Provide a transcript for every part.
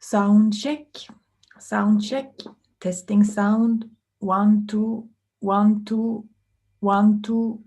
Sound check. Sound check. Testing sound. 1, 2, 1, 2, 1, 2.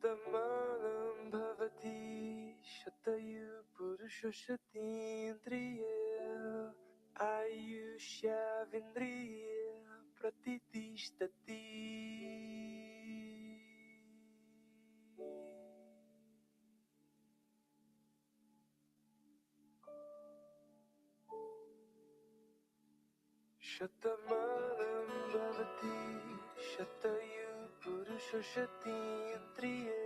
Shatamalam bhavati shatayu purushashatindriya ayushya vindriya pratitishhtati. Shatamalam bhavati shatayu purushashatindriya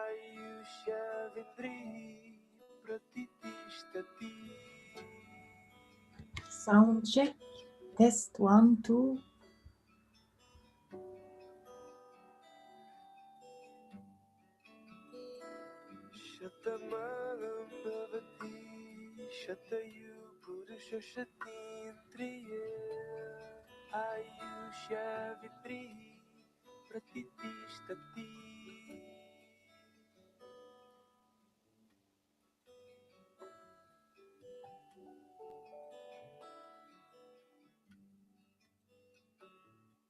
ayushya vindriya pratitishhtati. Sound check. Test 1, 2. Shatamalam bhavati shatayu purushashatindriya ayushya vindriya pratitishhtati.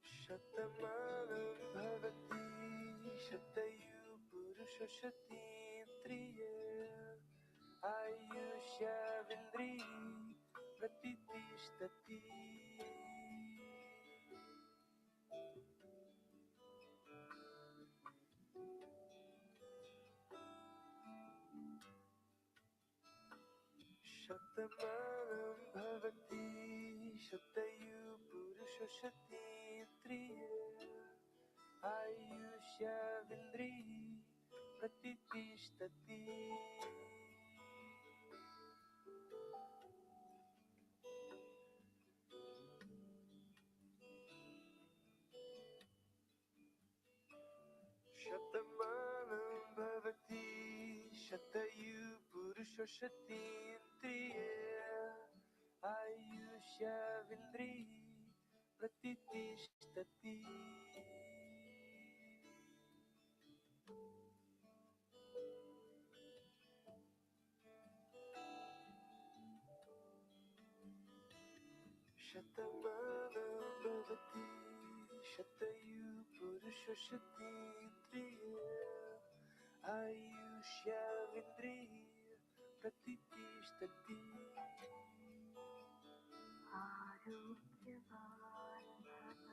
Shatamalam bhavati shatayu purushashatindriya ayushya vindriya pratitishhtati. Shatamalam bhavati shatayu purushashatindriya ayushya vindriya pratitishhtati. Shatamalam bhavati shatayu purushashatindriya ayushya vindriya pratitishhtati. Shatamalam bhavati shatayu purushashatindriya ayushya vindriya pratitishhtati. आरोग्यवान् भव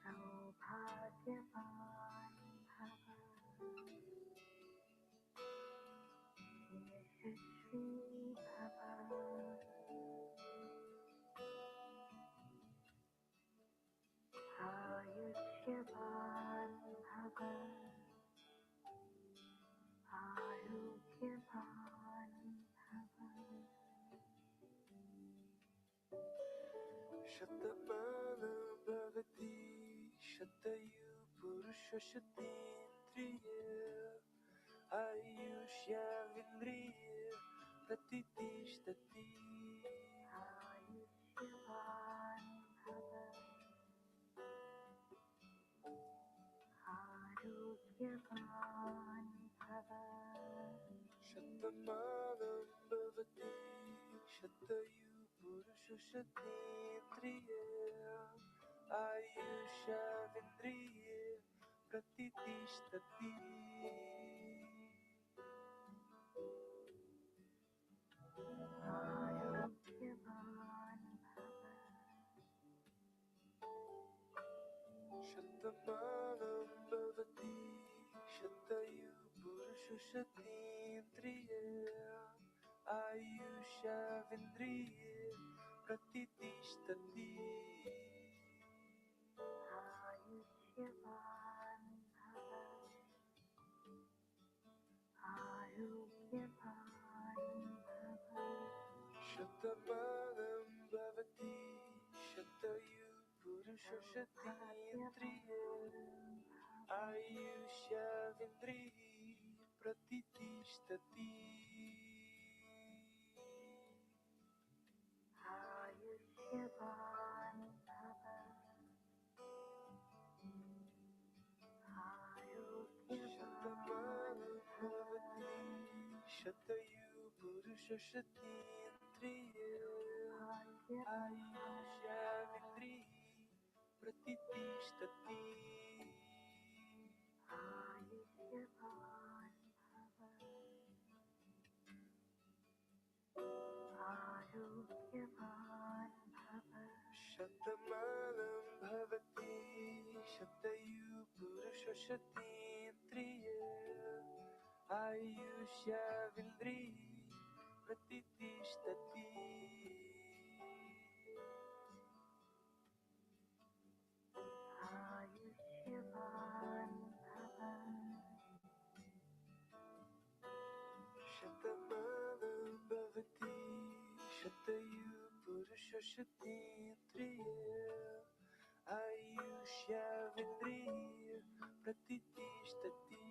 सौभाग्यवान् भव यशस्वी भव आयुष्यवान् भव आरोग्यवान् भव Shatamalam bhavati shatayu purushashatindriya ayushya vindriya pratitishhtati. आयुष्यवान् भव आरोग्यवान् भव Shatamalam bhavati shatayu purushashatindriya ayushya vindriya pratitishhtati. आरोग्यवान् भव Shatamalam bhavati shatayu purushashatindriya ayushya vindriya pratitishhtati. आयुष्यवान् भव आरोग्यवान् भव Shatamalam bhavati shatayu purushashatindriya ayushya vindriya pratitishhtati. आयुष्यवान् भव आरोग्यवान् भव Shatayu purushashatindriya ayushya vindriya pratitishhtati. Bhagwan Bhava Shatamalam bhavati Shatayu Purusha Shatindriya Ayusha Vindri Pratitishthati Ayushyavan Bhava Shatamalam bhavati Shatayu Purusha Shatindriya Ayusha Vindri Pratitishthati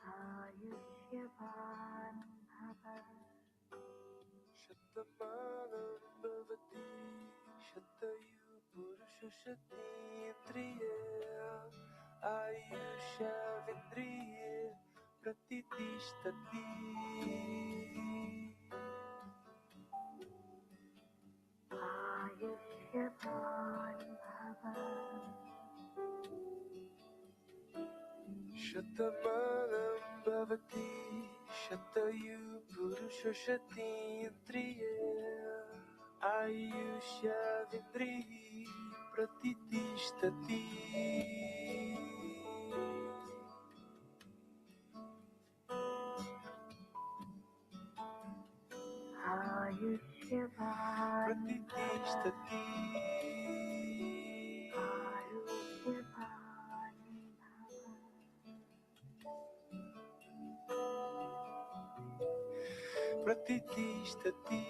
Ayushyavan Bhava Shatamalam bhavati Shatayu Purusha Shatindriya Ayusha Vindriya Pratitishthati Ayushyavan Bhava Shatamalam bhavati Shatayu Purusha Shatindriya Ayusha Vindriya Pratitishthati Ayushyavan Pratitishthati Ayushyavan Bhava Pratitishthati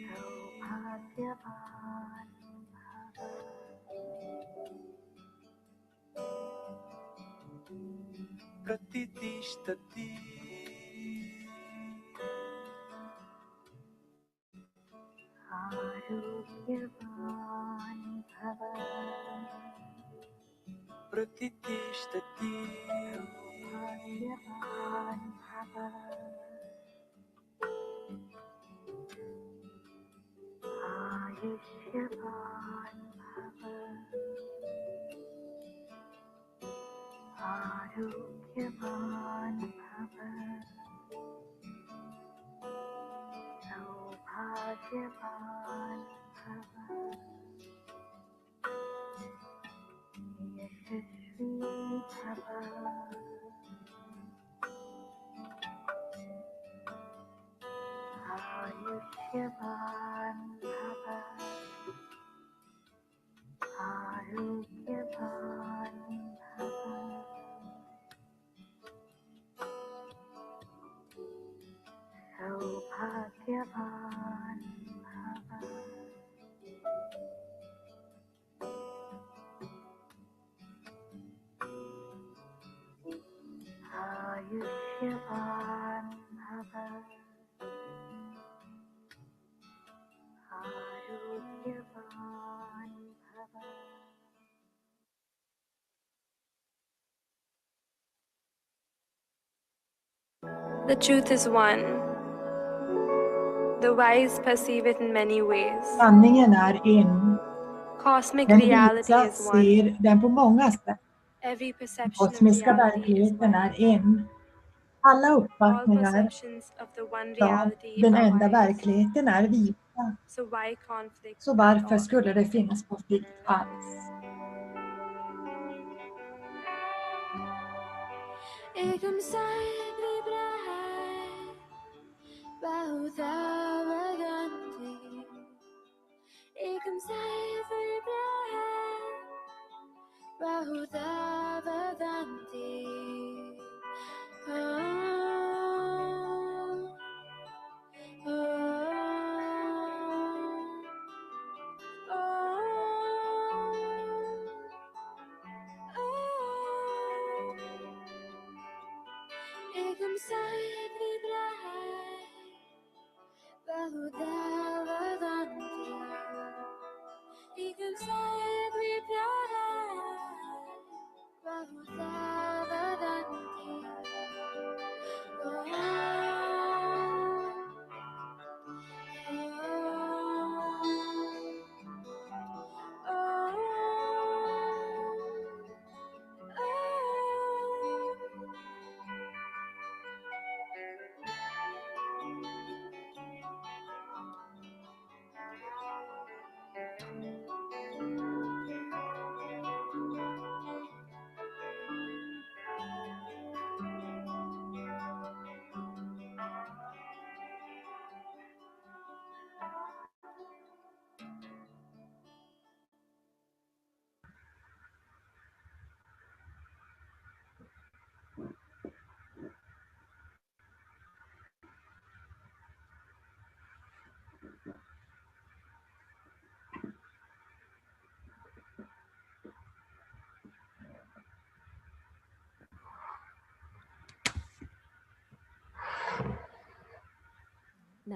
Saubhagyavan Bhava Pratitishthati Arugyavan Bhava Pratitishthati Saubhagyavan Bhava Ayushyavan Bhava Arugyavan Bhava Saubhagyavan Bhava Yashasvi Bhava Ayushyavan Bhava Arugyavan Bhava Saubhagyavan Bhava Ayushyavan Bhava Arugyavan Bhava The truth is one. The wise perceive it in many ways. Sanningen är en. Cosmic Den reality visa is one. ser den på många sätt. Every Den perception of kosmiska reality is verkligheten one. är en. Alla All uppfattningar perceptions of the one av reality den are enda wise. verkligheten är vita. So why conflict Så at varför all? skulle det finnas konflikt alls? एकम साथ विब्रहाय बहुधा वदन्ति एकम साथ विब्रहाय बहुधा वदन्ति एकम साथ विब्रहाय बहुधा वदन्ति एकम साथ विब्रहाय बहुधा वदन्ति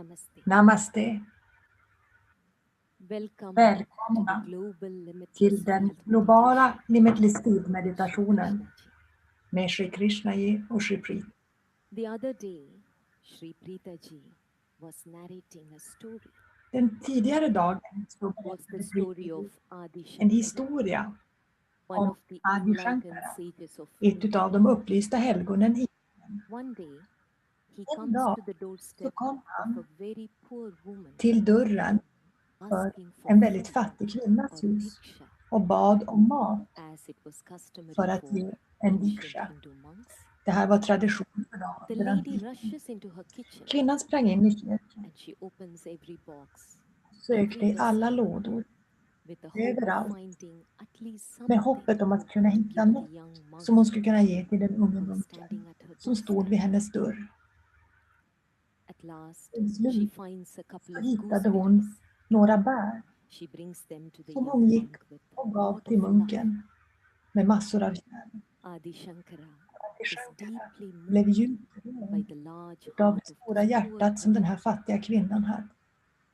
Namaste. Namaste. Welcome Välkomna to the global limitless till den field globala meditation. Limitless Field meditationen Krishnaji. med Sri Krishnaji och Sri Preet. The other day, Sri Preethaji was narrating a story. Den tidigare dagen så Was berättade the story Preethaji of Adi en Shankara, historia one om of the Adi enlightened Shankara, sages of ett India. av de upplysta helgonen i Indien. One day, he En comes dag to the så doorstep kom of han a very poor woman till dörren för asking for en väldigt food fattig kvinnas or hus diksha, och bad om mat as it was customary för att for ge en ancient diksha. Hindu monks. Det här var tradition för dem The under lady antiken. rushes into her kitchen Kvinnan sprang in i köket and she opens every box och sökte i alla lådor with the hope of överallt finding at least med something hoppet om att kunna to hitta give the något young monk som hon skulle kunna ge till den unge who was munken standing at her som stod doorstep. vid hennes dörr. At last, Till she slut finds a couple så of hittade gooseberries. hon några bär She brings them to the som young hon gick monk with och a gav lot till of love. munken med massor av kärlek. Adi Shankara Adi is Shankara deeply blev moved djupt by rörd the large av heart det of stora this poor hjärtat som den woman, här fattiga kvinnan hade.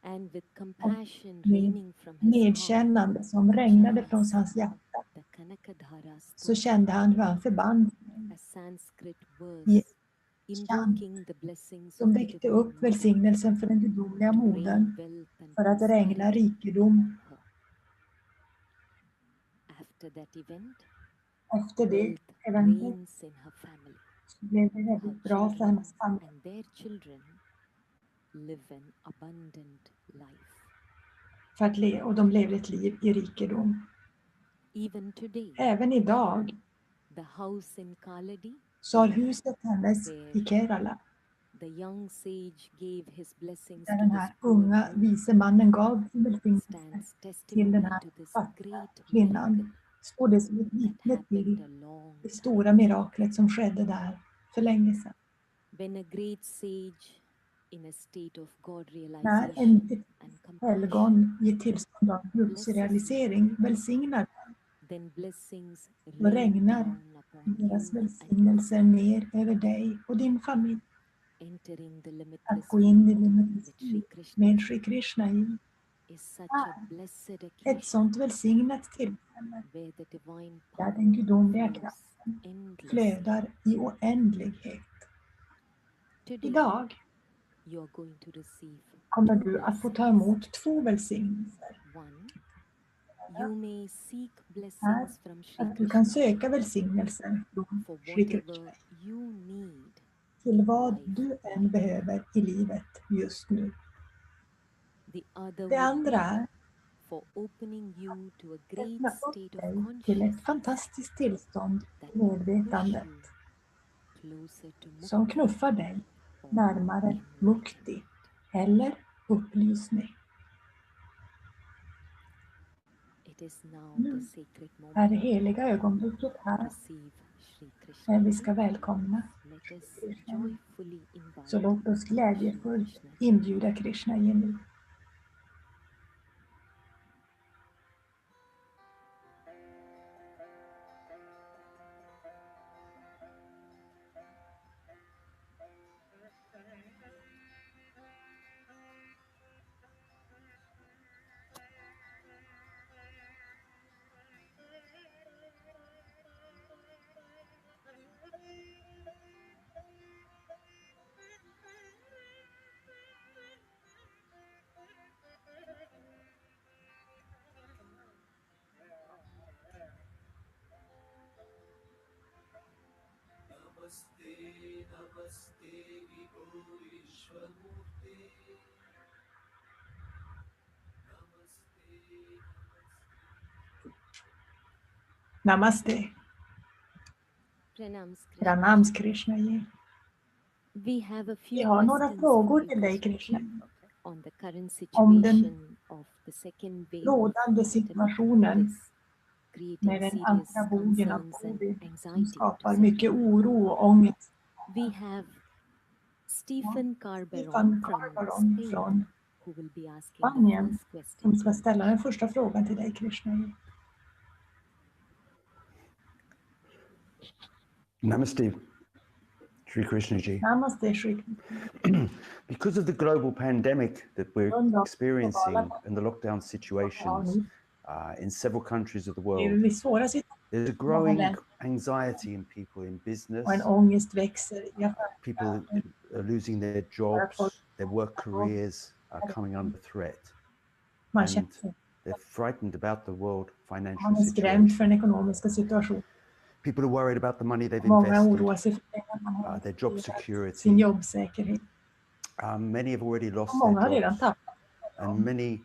and with compassion Med raining from his heart medkännande som regnade från hans hjärta the Kanakadhara så story, kände han hur han förband a Sanskrit i verse chant invoking the blessings som of the väckte divine upp mother välsignelsen för den gudomliga to rain modern wealth and för att regna prosperity rikedom. on her. After that event, Efter det wealth eventet reigns in her family. så blev det Her väldigt bra för children hennes familj. and their children live an abundant life. För att och de levde ett liv i rikedom. Even today, Även idag the house in Kaladi, så har huset hennes i Kerala, the young sage gave his blessings där to den this här poor unga woman, vise mannen gav sin välsignelse stands till den testimony här to this fattiga great kvinnan, miracle står det som ett that vittne happened till a long det time. stora miraklet som skedde där för länge sedan. When a great sage in a state of God När realization ett and compassion, helgon i ett tillstånd av gudsrealisering välsignar, then blessings då rain regnar down upon you deras and välsignelser your ner över dig och din familj. entering the Att limitless gå in i field Limitless with Sri Field Krishnaji med Sri Krishnaji is such a blessed ett occasion sånt välsignat tillfälle where the divine där den power gudomliga flows kraften endlessly. flödar i oändlighet. Today, Idag you are going to receive kommer two du att få blessings. ta emot 2 välsignelser. One, you may seek Här blessings from Sri att du kan Krishnaji söka välsignelser från for Sri Krishna whatever you need till in vad life du än right behöver i livet just nu. The other Det would andra be är for opening you to a att great öppna upp state of dig till ett consciousness fantastiskt tillstånd that i will push medvetandet you closer to som mukti knuffar dig or närmare mukti enlightenment. eller upplysning. It is now Nu the sacred är det moment heliga ögonblicket to här receive Sri när vi Krishnaji. ska välkomna Let us Krishnaji. joyfully Så invite låt oss Sri glädjefullt Krishnaji. inbjuda Krishna nu. नमस्ते नमस्ते विभो ईश्वरमूर्ते नमस्ते Namaste. Pranams Krishna. Pranams Krishnaji. We have a Vi few har några questions frågor for you, till dig Krishnaji, Krishna. on the current Om den situation of the second wave of rådande pandemic situationen that is creating med den serious andra vågen av concerns and covid som anxiety to skapar mycket several. oro och ångest. We have Stephen Carberon Stefan from Carberon Spain från who will be asking the Spanien first question. som ska ställa den första frågan till dig Krishna. Namaste, Sri Krishnaji. Namaste, Shri. Because of the global pandemic that we're Grund av experiencing globala and the lockdown situations in several countries of the det world, blir svåra situationer there's a många growing länder anxiety in people in business. och en ångest växer i People affärsvärlden are losing their för att folk, jobs, their work careers are coming under threat, man känner and sig, they're frightened about the world financial man är skrämd situation. för den ekonomiska situationen. People are worried about the money they've Många invested, oroar sig för pengar man har their job investerat, security. sin jobbsäkerhet. Many have already Och lost många har their redan jobs, tappat and many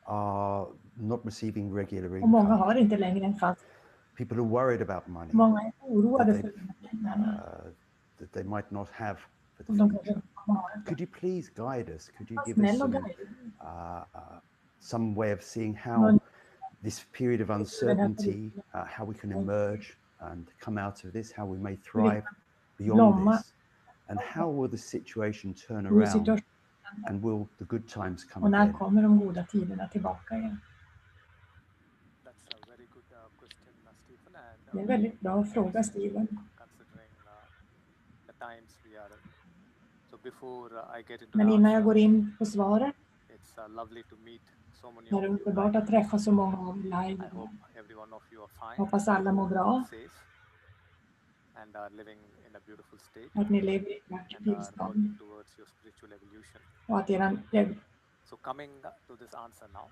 are not receiving regular och många income. har inte längre en fast. People are worried about money Många är oroade that för they, de här pengarna. that they might not have for the Och de kanske future. inte kommer ha det. Could you please guide us? Could you Var give us snäll och some way of seeing how Men- this period of uncertainty, how we can emerge and come out of this, how we may thrive beyond blomma. this, and how will the situation turn hur around, situationen and will the good times come och när again? kommer de goda tiderna tillbaka igen? That's a very good question, Stephen. And Det är en väldigt bra fråga, Steven. considering the times we are in. So before I get into Men the innan jag answer, går in på svaret, it's lovely to meet so many är of det you. underbart att träffa så många av er live. I hope every one of you are fine, Hoppas alla mår bra, safe, and are living in a beautiful state att ni lever i ett vackert and are tillstånd working towards your spiritual evolution. och att So coming to this answer now.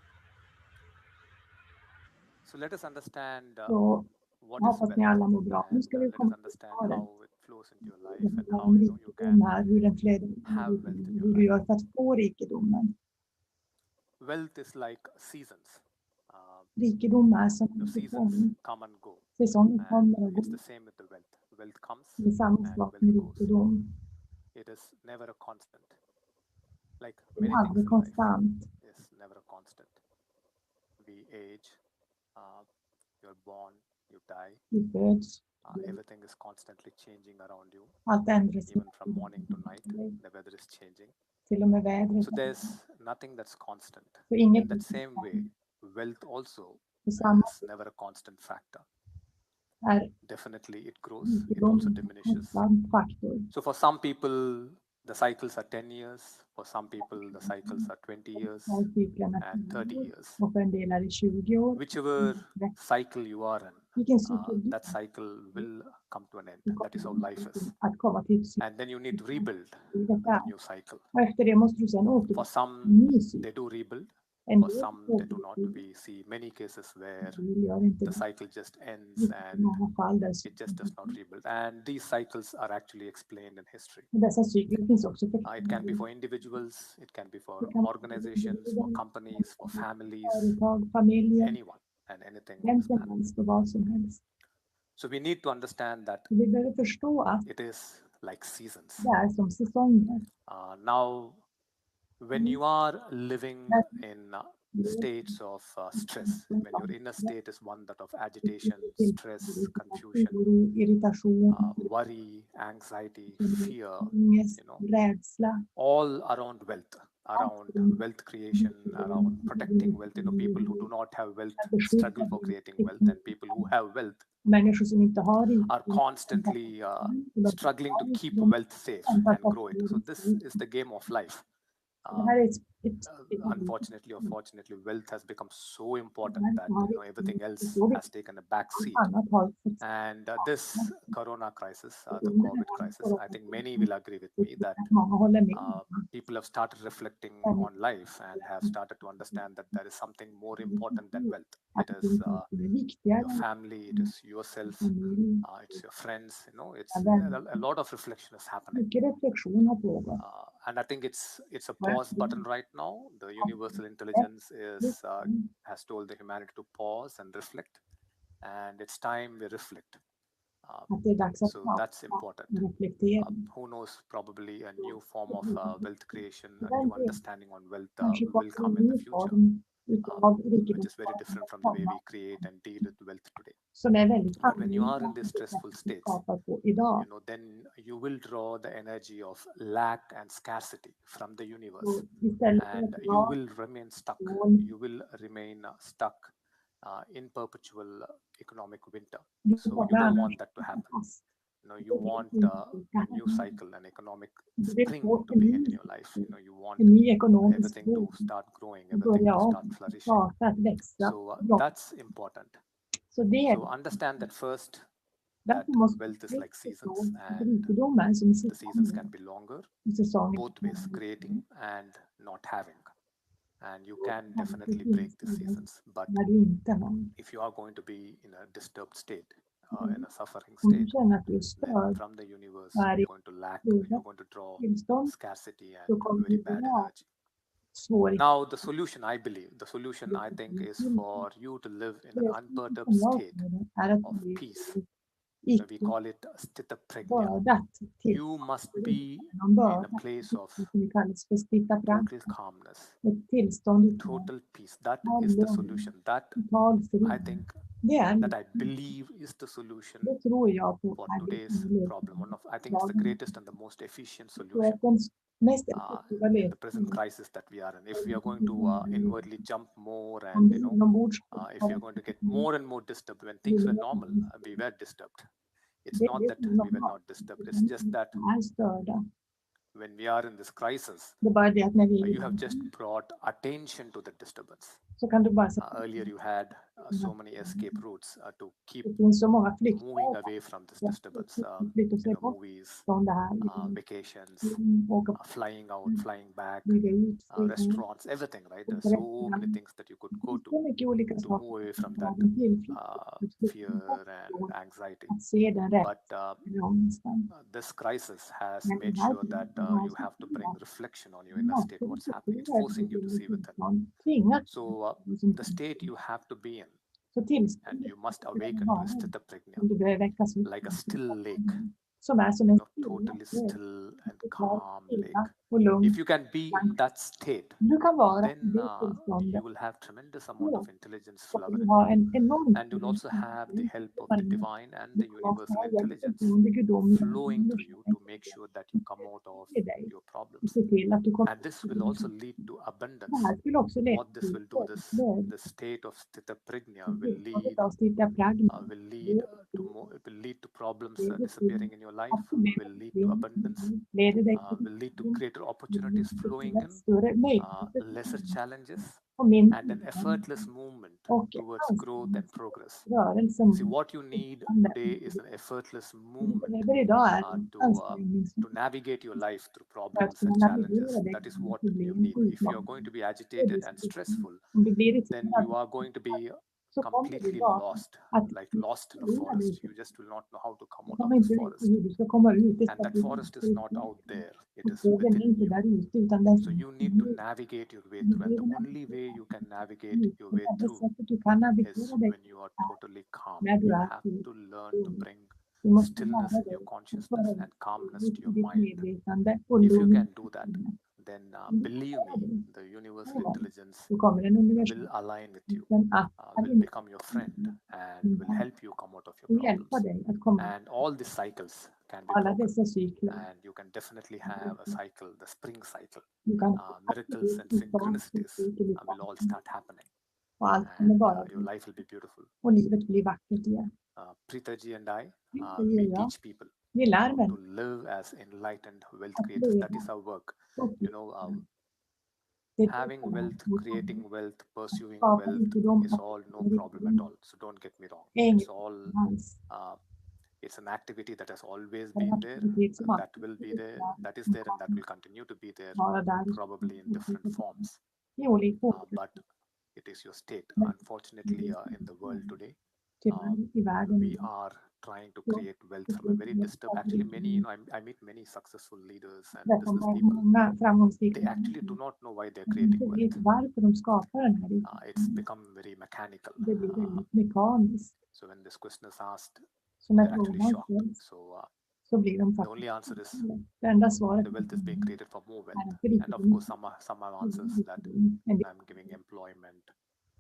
So let us understand så what is hoppas ni wealth, alla mår bra. Nu and ska vi let us komma till understand svaret. how it flows into your life Det and handlar how om you rikedom can här, hur den flödar, have wealth in your hur du life. gör för att få rikedomen. Wealth is like seasons. Rikedom är som The en seasons säsong. come and go, Säsongen and kommer och it's går. the same with the wealth. Wealth comes Det är samma and sak wealth med goes. rikedom. It is never a constant. Like Det är many things aldrig in life konstant. is never a constant. We age, you're born, you die. Du föds, Everything is constantly changing around you. allt ändras. Even from morning to night, the weather is changing. Till och med vädret. So there's nothing that's constant. Så inget In that same way, wealth also på samma is never a constant factor. är Definitely it grows, it rikedom also en diminishes. konstant faktor. So for some people, the cycles are 10 years. For some people, the cycles are 20 years Där cyklarna and 30 år, years. och för en del är det 20 år. Whichever cycle you are in, Vilken cykel du that cycle will come to an end. kommer That is how life is. att komma till ett cykel. And then you need to rebuild Detta a är. new cycle. Och efter det måste du sedan återgå For till some, en ny cykel. they do rebuild. En For del some, they do not. återgår We see many cases where till, gör inte the det. cycle just ends I and många fall där it just does not rebuild. And these cycles are actually explained in history. dessa cykler finns också It can be för for individuals, it can be for Det kan vara organizations, for companies, for families, företag, familjer, anyone and anything. vem som helst och vad som helst. So we need to understand that Så vi behöver förstå att it is like seasons. det är som säsonger. Now, when you are living in states of stress, when your inner state is one that of agitation, stress, confusion, Oro, irritation, worry, anxiety, fear, ångest, you know, rädsla. all around wealth creation, around protecting wealth. You know, people who do not have wealth struggle for creating wealth, and people who have wealth Människor som inte har are constantly struggling to keep wealth safe and grow it. So this is the game of life. Det här är Unfortunately or fortunately, wealth has become so important that everything else has taken a back seat. annat har fått And this corona crisis, the COVID crisis, I think many will agree with me that många håller med. people have started reflecting on life and have started to understand that there is something more important than wealth. It is your family, it is yourself, it's your friends. You know, it's a lot of reflection is happening. Mycket reflektion har pågått. And I think it's a pause button right now. The universal intelligence has told the humanity to pause and reflect, and it's time we reflect. Att det är dags att So that's important. reflektera. Who knows, probably a new form of wealth creation, a new understanding on wealth Kanske will come kommer in en the ny future, form utav which rikedom is very different from the way we create and deal with wealth today. som är väldigt But when you are in annorlunda these stressful states, skapar på idag. you know, then you will draw the energy of lack and scarcity from the universe, Istället för and att you vara will remain stuck. You will remain stuck in perpetual economic winter. So you don't want that to happen. You want a new cycle, an economic Du vill spring få to en begin ny in your life. You want en ny ekonomisk everything to bok start growing, och everything börja to om, start flourishing. starta att växa. So Ja, that's important. så det är So understand that first, that därför måste wealth is vi like förstå seasons, att and rikedomen som the seasons can be longer, säsonger both ways, creating and not having. And you can definitely break the seasons, but när du inte har. if you are going to be in a disturbed state, in a suffering Om du state, känner att du är then störd from the universe är you're i going to lack, skugga you're going to draw tillstånd, scarcity så and kommer very du bad ha energy. svårigheter. Now the solution, I believe, the solution I think is for you to live in an unperturbed state är att of bli peace. icke We call it stita pragna. bördat till You must be någon in börda. a place of Det som kallas för stitta fram. total calmness, Ett tillstånd av total peace. That is the solution. That total I frid. think, Det är that I believe is the solution det tror jag på. for är det today's som är problem. I think it's the greatest and the most efficient Jag tror solution att den mest effektiva in the present lösningen crisis that we are in. If we are going to inwardly jump more, om and det inombords if you're going to get more and more disturbed when things were normal, we were disturbed. It's not that we were not disturbed. It's just that är störda. when we are in this crisis, Det är bara det att när vi you have just brought attention to the disturbance. så kan du bara säga Earlier you had so many escape routes to keep det finns så många moving flyktvägar away from this disturbance. flytta sig bort Movies, från det här. vacations, Åka flying out, flying back, bygga ut restaurants, everything, right? There's so many things that you could go så to mycket olika move saker away from that fear and anxiety. att se den rätt But ångesten. this crisis has made sure that you have to bring reflection on your inner state, what's happening. It's forcing you to see within. So the state you have to be in, så tillstånd and you must awaken to a stita pragna, som du behöver väckas upp like a still lake, som är som en totally still and calm lake. och lugn. If you can be in that state, Du kan vara i then det you tillståndet will have tremendous amount of intelligence och flowing, du har en enorm and you'll also have the help of the divine and the universal intelligence flowing through you to make sure that you come out of your problems. se till att du kommer And this will also lead to abundance. det här skulle också leda What this will do, the state of stita pragna will lead till stitta pragna it will lead to problems disappearing in your life, will lead to abundance, leder dig will lead to greater opportunities flowing in, större möjligheter lesser challenges, och mindre and an effortless movement towards growth and progress. rörelsen. See, what you need today is an effortless movement Behöver idag är to navigate your life through problems and challenges. That is what you need. If you are going to be agitated and stressful, Om du blir then you are going to be så kommer completely du idag lost, att like lost in a forest. You just will not know how to come out of kommer this inte forest. veta hur du ska komma ut. And that forest is not out there, it is Skogen är within inte you. där ute utan den So you need to navigate your way through, and the only way you can navigate your way det through sättet du kan is navigera dig. when you are totally calm. När du You är have to learn to bring Du måste stillness lära in dig your consciousness and calmness to your ditt mind. medvetande och If you lugn. can do that, then believe me, the universal intelligence Då kommer den universum will align with you, att will become your friend, and will help you come out of your hjälpa problems. dig att komma And all these cycles can be alla broken, dessa cykler. and you can definitely have a cycle, the spring cycle. Du kan Miracles and synchronicities will all start happening, och allt kommer and bara your life will be beautiful. och livet blir vackert igen. Preethaji and I, Det we gör jag. teach people Vi lär to människor live as enlightened wealth creators. That is our work. You know, having wealth, creating wealth, pursuing wealth is all no problem at all. So don't get me wrong. It's all it's an activity that has always been there, and that will be there, that is there, and that will continue to be there, probably in different forms. But it is your state. Unfortunately, in the world today, we are trying to create wealth from a very disturbed. Actually, many, I meet many successful leaders and business people. They actually do not know why they're creating wealth. Varför de skapar den här It's become very mechanical. det blir väldigt mekaniskt. So when this question is asked, Så när they're actually frågan shocked. ställs So så blir de the faktiskt only answer is det enda svaret the wealth is being created for more wealth. är And of course, some have answers that I'm giving employment,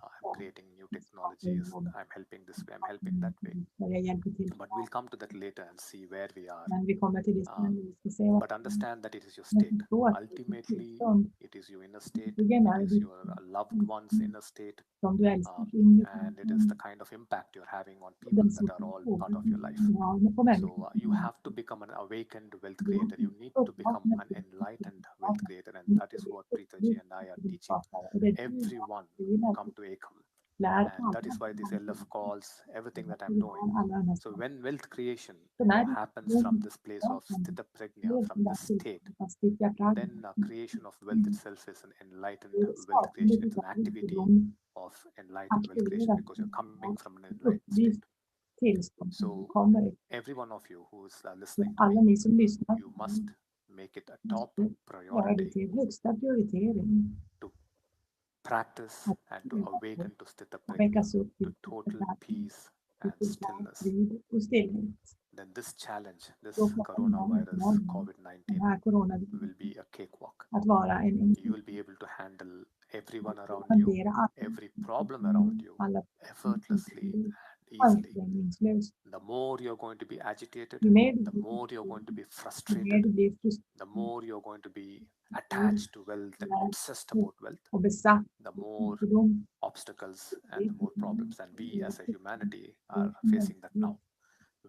I'm creating new technologies, I'm helping this way, I'm helping that way. But we'll come to that later and see where we are. But understand that it is your state. Ultimately, it is your inner state, it is your loved one's inner state, and it is the kind of impact you're having on people that are all part of your life. So you have to become an awakened wealth creator. You need to become an enlightened wealth creator, and that is what Preethaji and I are teaching. Everyone come to Ekam. And that is why this LF calls everything that I'm doing. So when wealth creation happens from this place of sthita prajna, from this state, then creation of wealth itself is an enlightened wealth creation. It's an activity of enlightened wealth creation because you're coming from an enlightened state. So every one of you who is listening to me, you must make it a top priority to practice and to awaken to sthita prajna, to total peace and stillness. Then this challenge, this coronavirus, COVID-19, will be a cakewalk. You will be able to handle everyone around you, every problem around you, effortlessly and easily. The more you're going to be agitated, the more you're going to be frustrated, the more you're going to be attached to wealth and obsessed about wealth, the more obstacles and the more problems. And we as a humanity are facing that now.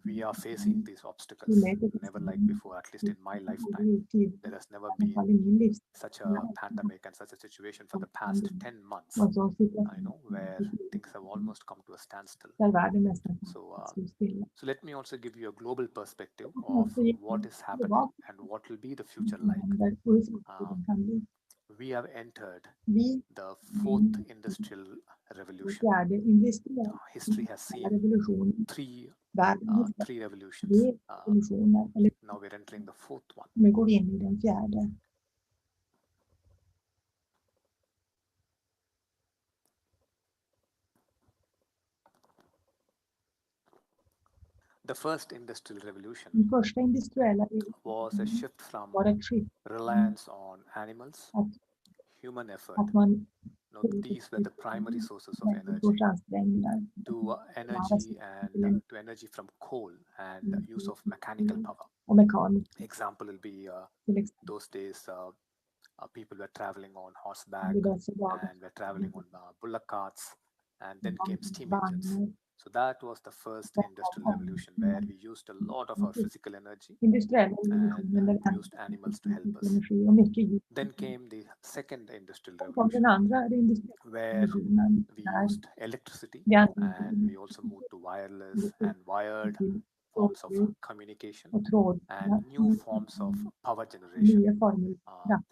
We are facing these obstacles never like before, at least in my lifetime. There has never been such a pandemic and such a situation for the past 10 months, I know, where things have almost come to a standstill. So let me also give you a global perspective of what is happening and what will be the future like. We have entered the fourth industrial revolution. History has seen three revolutions. Now we're entering the fourth one. The first industrial revolution was a shift from reliance on animals, human effort. These were the primary sources of energy, to energy from coal and use of mechanical power. Example will be those days people were traveling on horseback and were traveling on bullock carts, and then came steam engines. So that was the first industrial revolution, where we used a lot of our physical energy and used animals to help us. Then came the second industrial revolution, where we used electricity, and we also moved to wireless and wired forms of communication and new forms of power generation.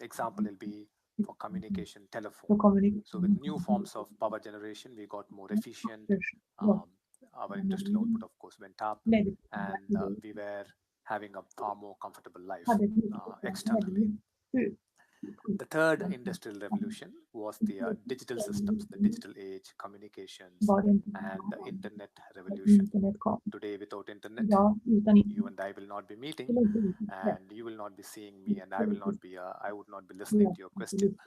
Example will be for communication, telephone. So with new forms of power generation, we got more efficient. Our industrial output, of course, went up, and we were having a far more comfortable life externally. The third industrial revolution was the digital systems, the digital age, communications, and the internet revolution. Today, without internet, you and I will not be meeting, and you will not be seeing me, and I would not be listening to your question.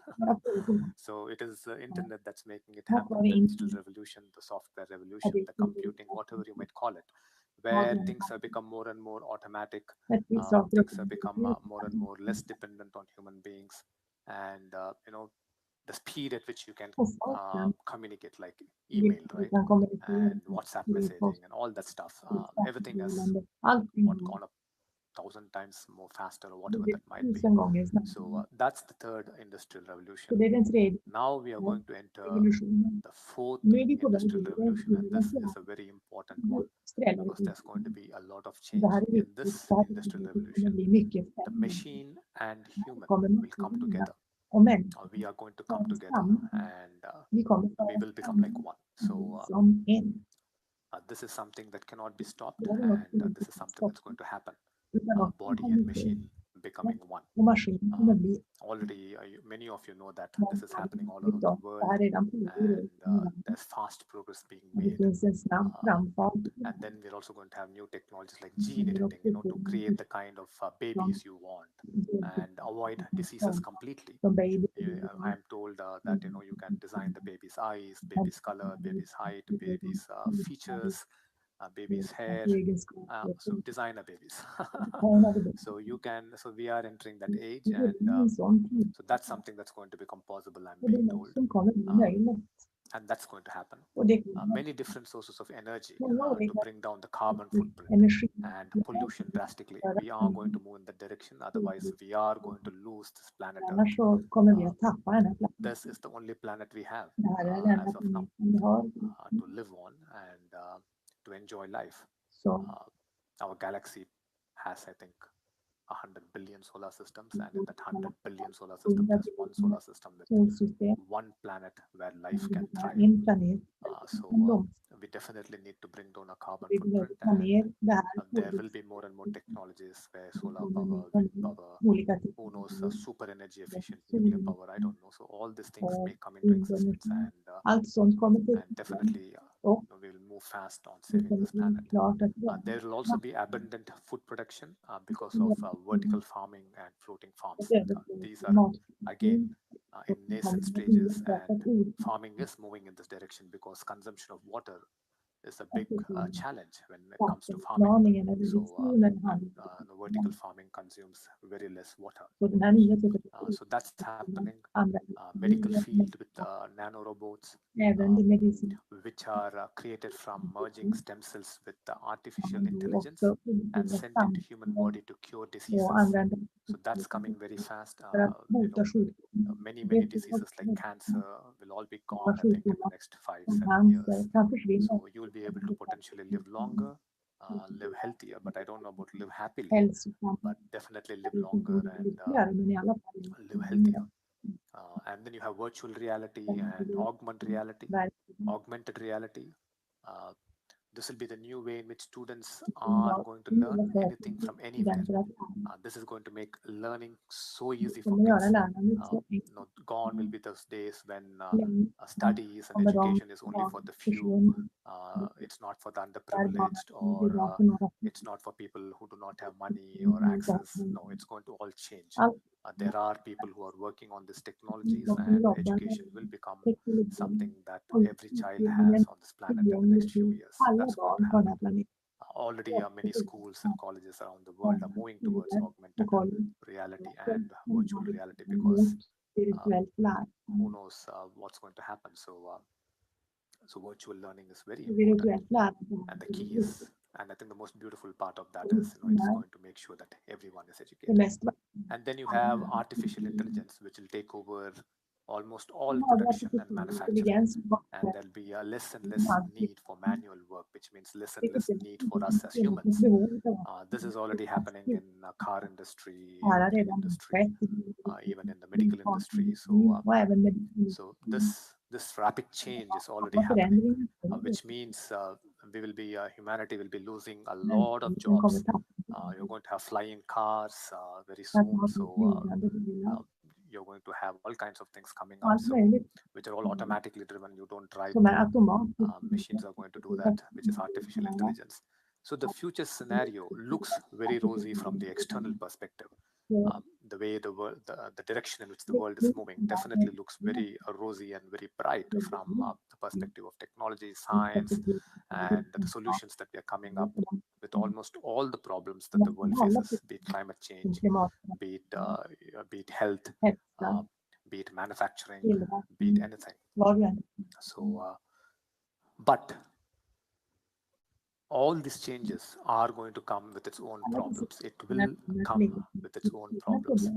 So it is the internet that's making it happen, the digital revolution, the software revolution, the computing, whatever you might call it, where things have become more and more automatic, things have become more and more less dependent on human beings, and the speed at which you can communicate, like email, right, and WhatsApp messaging and all that stuff, everything has gone up 1,000 times more faster, or whatever that might be. So that's the third industrial revolution. Now we are going to enter the fourth industrial revolution, and this is a very important one, because there's going to be a lot of change in this industrial revolution. The machine and human will come together. We are going to come together, and we will become like one. So this is something that cannot be stopped, and this is something that's going to happen. Body and machine becoming one. Och maskinen kommer bli Already, many of you know that this is happening all around the world, and there's fast progress being det made. finns en snabb framfart. And then we're also going to have new technologies like gene editing, to create the kind of babies you want and avoid diseases completely. Som baby. I'm told that you can design the baby's eyes, baby's color, baby's height, baby's features, baby's hair. So designer babies. So we are entering that age, and so that's something that's going to become possible, I'm being told. And that's going to happen. Many different sources of energy to bring down the carbon footprint and pollution drastically. We are going to move in that direction, otherwise we are going to lose this planet Earth. This is the only planet we have as of now to live on and to enjoy life. Our galaxy has, I think, 100 billion solar systems, and in that 100 billion solar system, there's one solar system with one planet where life can thrive. So we definitely need to bring down a carbon footprint, and there will be more and more technologies where solar power, wind power, who knows, super energy efficient nuclear power, I don't know. So all these things may come into existence, and definitely we will move fast on saving this planet. There will also be abundant food production because of vertical farming and floating farms. These are again in nascent stages, and farming is moving in this direction because consumption of water is a big challenge when it comes to farming. So the vertical farming consumes very less water. So that's happening. Medical field with nanorobots, which are created from merging stem cells with artificial intelligence and sent into human body to cure diseases. So that's coming very fast. Many diseases like cancer will all be gone, I think, in the next 5-7 years. So you will be able to potentially live longer, live healthier, but I don't know about live happily, but definitely live longer and live healthier. And then you have virtual reality and augmented reality. This will be the new way in which students are going to learn anything from anywhere. This is going to make learning so easy for kids. Gone will be those days when studies and education is only for the few. It's not for the underprivileged, or it's not for people who do not have money or access. No, it's going to all change. There are people who are working on these technologies, and education will become something that every child has on this planet in the next few years. That's going to happen. Already many schools and colleges around the world are moving towards augmented reality and virtual reality because who knows what's going to happen. So virtual learning is very important, and the key is, and I think the most beautiful part of that is, it's going to make sure that everyone is educated. And then you have artificial intelligence, which will take over almost all production and manufacturing, and there'll be a less and less need for manual work, which means less and less need for us as humans. This is already happening in the car industry, even in the medical industry. So this rapid change is already happening, which means humanity will be losing a lot of jobs. You're going to have flying cars very soon. So you're going to have all kinds of things coming up, which are all automatically driven. You don't drive them. Machines are going to do that, which is artificial intelligence. So the future scenario looks very rosy from the external perspective. The way the world, the direction in which the world is moving definitely looks very rosy and very bright from the perspective of technology, science, and the solutions that we are coming up with almost all the problems that the world faces, be it climate change, be it health, be it manufacturing, be it anything. So, but all these changes are going to come with its own problems. It will come with its own problems,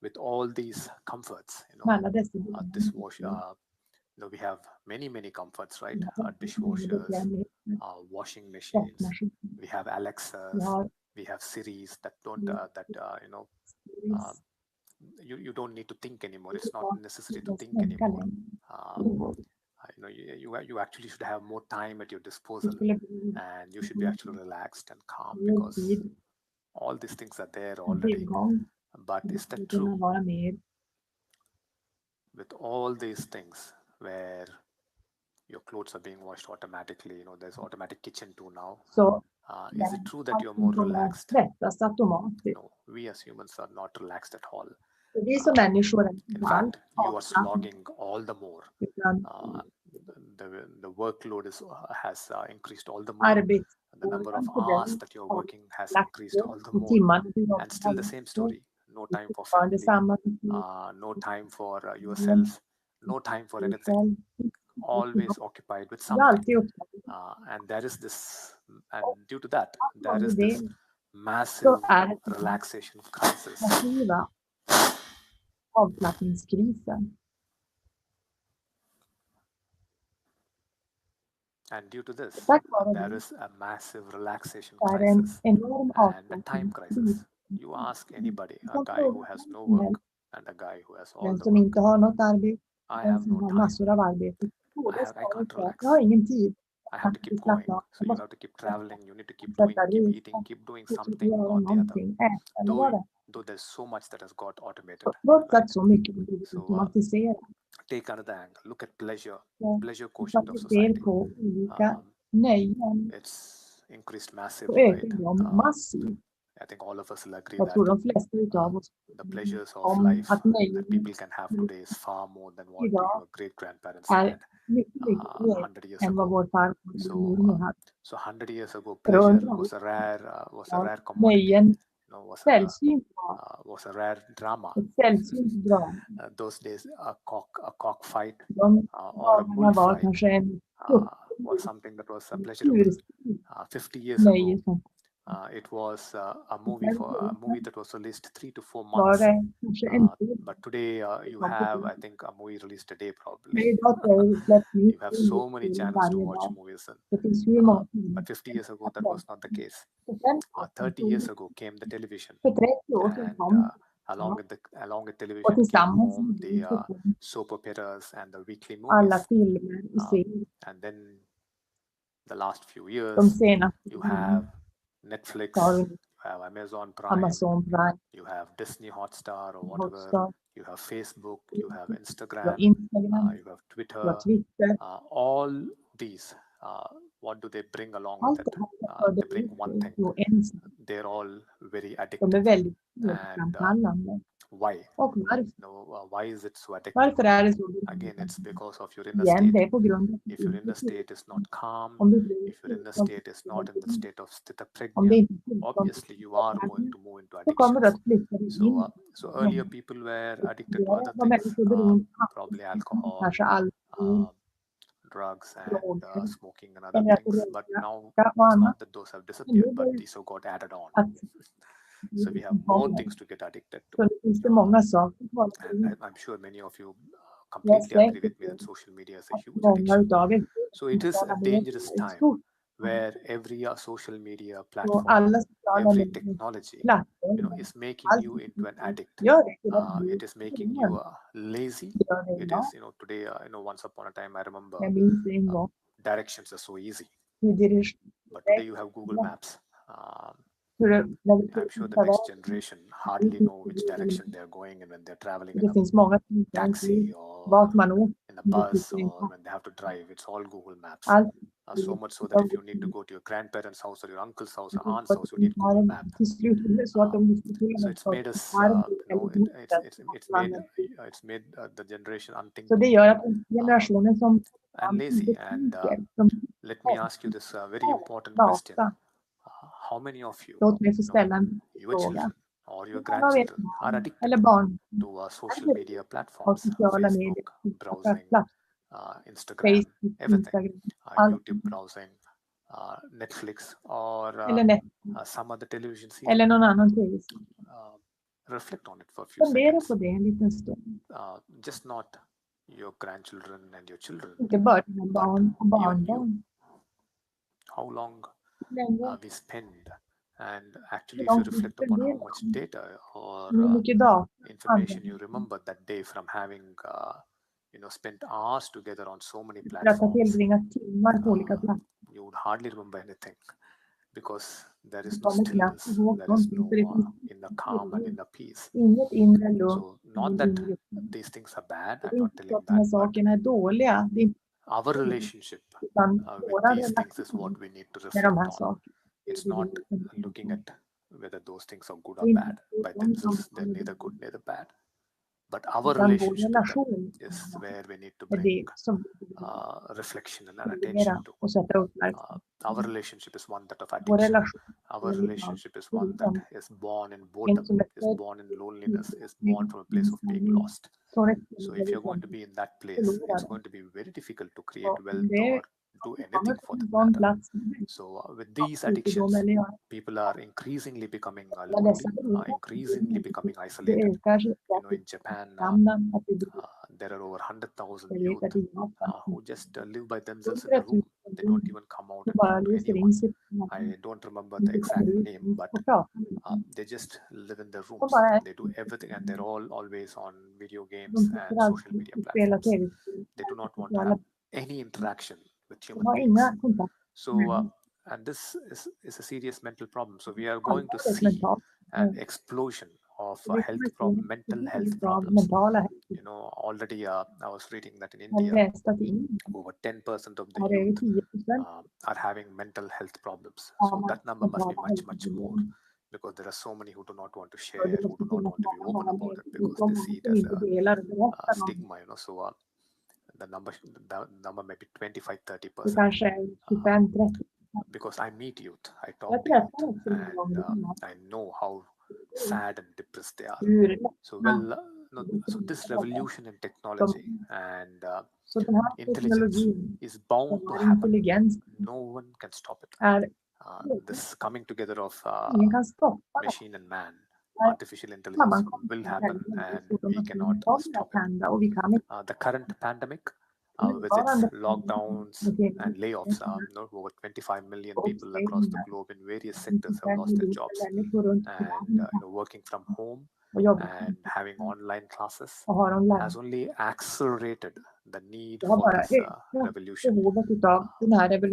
with all these comforts. Dishwasher. We have many comforts, right? Dishwashers, washing machines. We have Alexas. We have Siris that don't you don't need to think anymore. It's not necessary to think anymore. You actually should have more time at your disposal, and you should be actually relaxed and calm because all these things are there already. But is that Skulle kunna true? vara med With all these things where your clothes are being washed automatically, there's automatic kitchen too now. så Is it true that you're more allting kommer att relaxed? tvättas automatiskt. No, we as humans are not relaxed at all. Så vi som människor är In inte alls fact, you are avslappnade, slogging all the more. utan The workload has increased all the more. The number of hours that you're working has increased all the more. timmarna And still the same story. No time for fortfarande family, samma no time for yourself, no time for anything. Always occupied with Du är something. alltid upptagen. And there is this, and due to that, there Ja, is det this är massive så är det relaxation crisis. massiva avslappningskrisen. And due to this, Tack vare there det is a massive relaxation är det en crisis enorm and a time crisis. avslappningskris. You ask anybody, a kan guy who fråga has no vem som work helst. and a guy who has all Den the som work. inte har något arbete, I den have som no har time. massor av arbete. Båda I svarar can't så, relax. jag har ingen tid. I have to keep Slappna going. av. So you Jag have to keep traveling. You need to keep måste doing, sätta keep dit. eating, keep doing Jag måste something göra or the other. någonting. Äta eller vad det Though there's so much that has got automated. är. Trots Right? att så mycket har blivit So, automatiserat. Take another angle. Look at pleasure. Så Pleasure så quotient att of vi ser society. på olika Um, nöjen it's increased så massively, right? ökar de massivt. I think all of us will agree Jag that tror de flesta utav oss the pleasures of om life att that nöjen people can have today is far more than what idag your great grandparents är had mycket mer 100 years än vad ago. vår farfar eller So, mormor hade. so 100 years ago, För pleasure undrar was a rare commodity. nöjen Was sällsynt a rare drama. ett sällsynt drama. Those days, a cockfight De or a dagarna var bullfight kanske en was something that was pleasurable. kulturstrid 50 years ago, nöje som it was a movie that was released 3 to 4 var months. det kanske en tid. But today you have, I think, a movie released a day Men probably. idag så släpps You nytt have so many film channels to varje watch dag. movies in. Det finns hur många filmer. But 50 years ago, that was not the case. För sen 30 years ago came the television, för 30 år sedan and kom along with och television came tillsammans home med the det så kom soap operas and the weekly alla movies. filmer och serier. And then the last few years, De senaste you have Netflix, så har vi you have Amazon Prime, Amazon Prime, you have Disney Hotstar or whatever, Hotstar, you have Facebook, you have du har Instagram, Instagram, you have du Twitter. har Twitter. All these, what do they bring along Allt with det it? här för They bring one thing. och en sak. They're all very De är addictive. väldigt And framkallande. why? Och varför? Why is it so addictive? Varför är det så? Again, it's because of your inner Igen, det state. är på grund av If your inner state is not calm, om du blir if your inner state is not in the state of stita om det prajna, inte finns obviously you are going to move into så kommer du addictions. att flytta dig in. So earlier people were addicted to other Var things, människor beroende av probably alcohol, kanske alkohol drugs, and droger smoking and other eller att things. But röka now och it's annat. not that those have disappeared, but these have got added on. Att So we have more things to get addicted to. så det finns det många saker kvar. And I'm sure many of you completely agree with me that social media is a huge Många addiction. utav er So it is a dangerous ett time stort where every social media och platform, alla sociala every medier technology, plattformar is making you into an addict. gör det till att bli It is making you lazy. gör det It idag. is, today, once upon a time, I remember Jag minns en gång directions are so easy, hur but today you have Google Maps. I'm sure the next generation hardly know which direction they're going in when they're traveling in det a finns många som inte ens taxi vet or vart man åker. in a bus or when they have to drive. It's all Google Maps. Allt So much so that if you need to go to your grandparents' house or your uncle's house or aunt's house, you need Google Maps. till slut är det så att de diskuterar So med it's made us, farbror eller it's made the generation så unthinkable det gör att generationen som and lazy. And som let me ask you this very important question: how many of you, låt mig få ställa en your fråga. children or your Många av er grandchildren, are addicted eller barn to social media platforms, sociala medier, Facebook browsing, Instagram, Facebook, everything, Instagram, YouTube browsing, Netflix, or eller net some other television series? eller någon annan tv. Reflect on it for a few Fundera seconds. på det en liten stund. Just not your grandchildren and your children. Inte bara dina barn och barnbarn. How long Länge, we spend, and actually if you reflect upon how much data or hur mycket dag information you remember that day from having spent hours together on so many för att ha platforms, tillbringat timmar på olika platser. you would hardly remember anything, because there is no stillness, there is no inner calm and inner peace. Inget inre lugn. So not that these things are bad, Det I'm är not inte telling så att de här that, but sakerna är dåliga. Det är inte our relationship utan with våra these things is what relationer we need to med de här reflect on. sakerna. It's not looking at whether those things are good Det or är bad inte by de themselves. They're som neither good neither bad. But our utan vår relationship with them relation is where we need to är bring det som reflection and attention fungerar to. och sätta uppmärksamhet. Our relationship is one that of Vår addiction. relation Our relationship is one that is born in boredom, is born in loneliness, is born from a place of being lost. So if you're going to be in that place, it's going to be very difficult to create wealth or do anything for that matter. So with these addictions, people are increasingly becoming lonely, increasingly becoming isolated. You know, in Japan, there are over 100,000 youth who just live by themselves in a room. They don't even come out and talk to anyone. I don't remember the exact name, but they just live in their rooms. They do everything, and they're all always on video games and social media platforms. They do not want to have any interaction with human beings. So, and this is a serious mental problem. So we are going to see an explosion of mental health problems. You know, already I was reading that in India, over 10% of the youth are having mental health problems. So that number must be much, much more, because there are so many who do not want to share, who do not want to be open about it, because they see it as a stigma, you know. So the number may be 25-30%. Because I meet youth, I talk to youth, and I know how sad and depressed they are. So so this revolution in technology and intelligence is bound to happen. No one can stop it. This coming together of machine and man, artificial intelligence will happen, and we cannot stop it. The current pandemic, with its lockdowns and layoffs, over 25 million people across the globe in various sectors have lost their jobs, and working from home and having online classes has only accelerated the need for this revolution.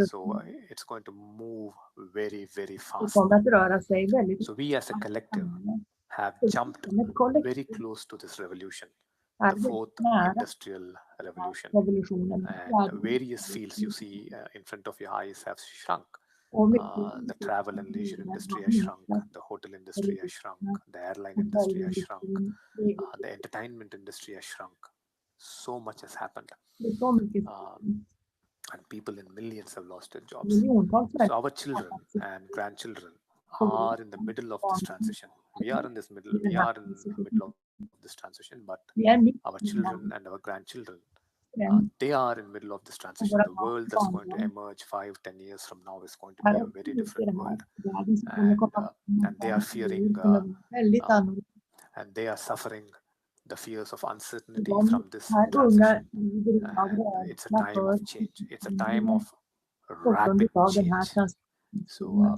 So it's going to move very, very fast. So we as a collective have jumped very close to this revolution, the fourth industrial revolution, and various fields you see in front of your eyes have shrunk. The travel and leisure industry has shrunk, the hotel industry has shrunk, the airline industry has shrunk, the entertainment industry has shrunk. So much has happened, and people in millions have lost their jobs. So our children and grandchildren are in the middle of this transition. We are in the middle of this transition, but our children and our grandchildren, they are in the middle of this transition. The world that's going to emerge 5-10 years from now is going to be a very different world, and they are fearing and they are suffering the fears of uncertainty from this transition. And it's a time of change. It's a time of rapid change. So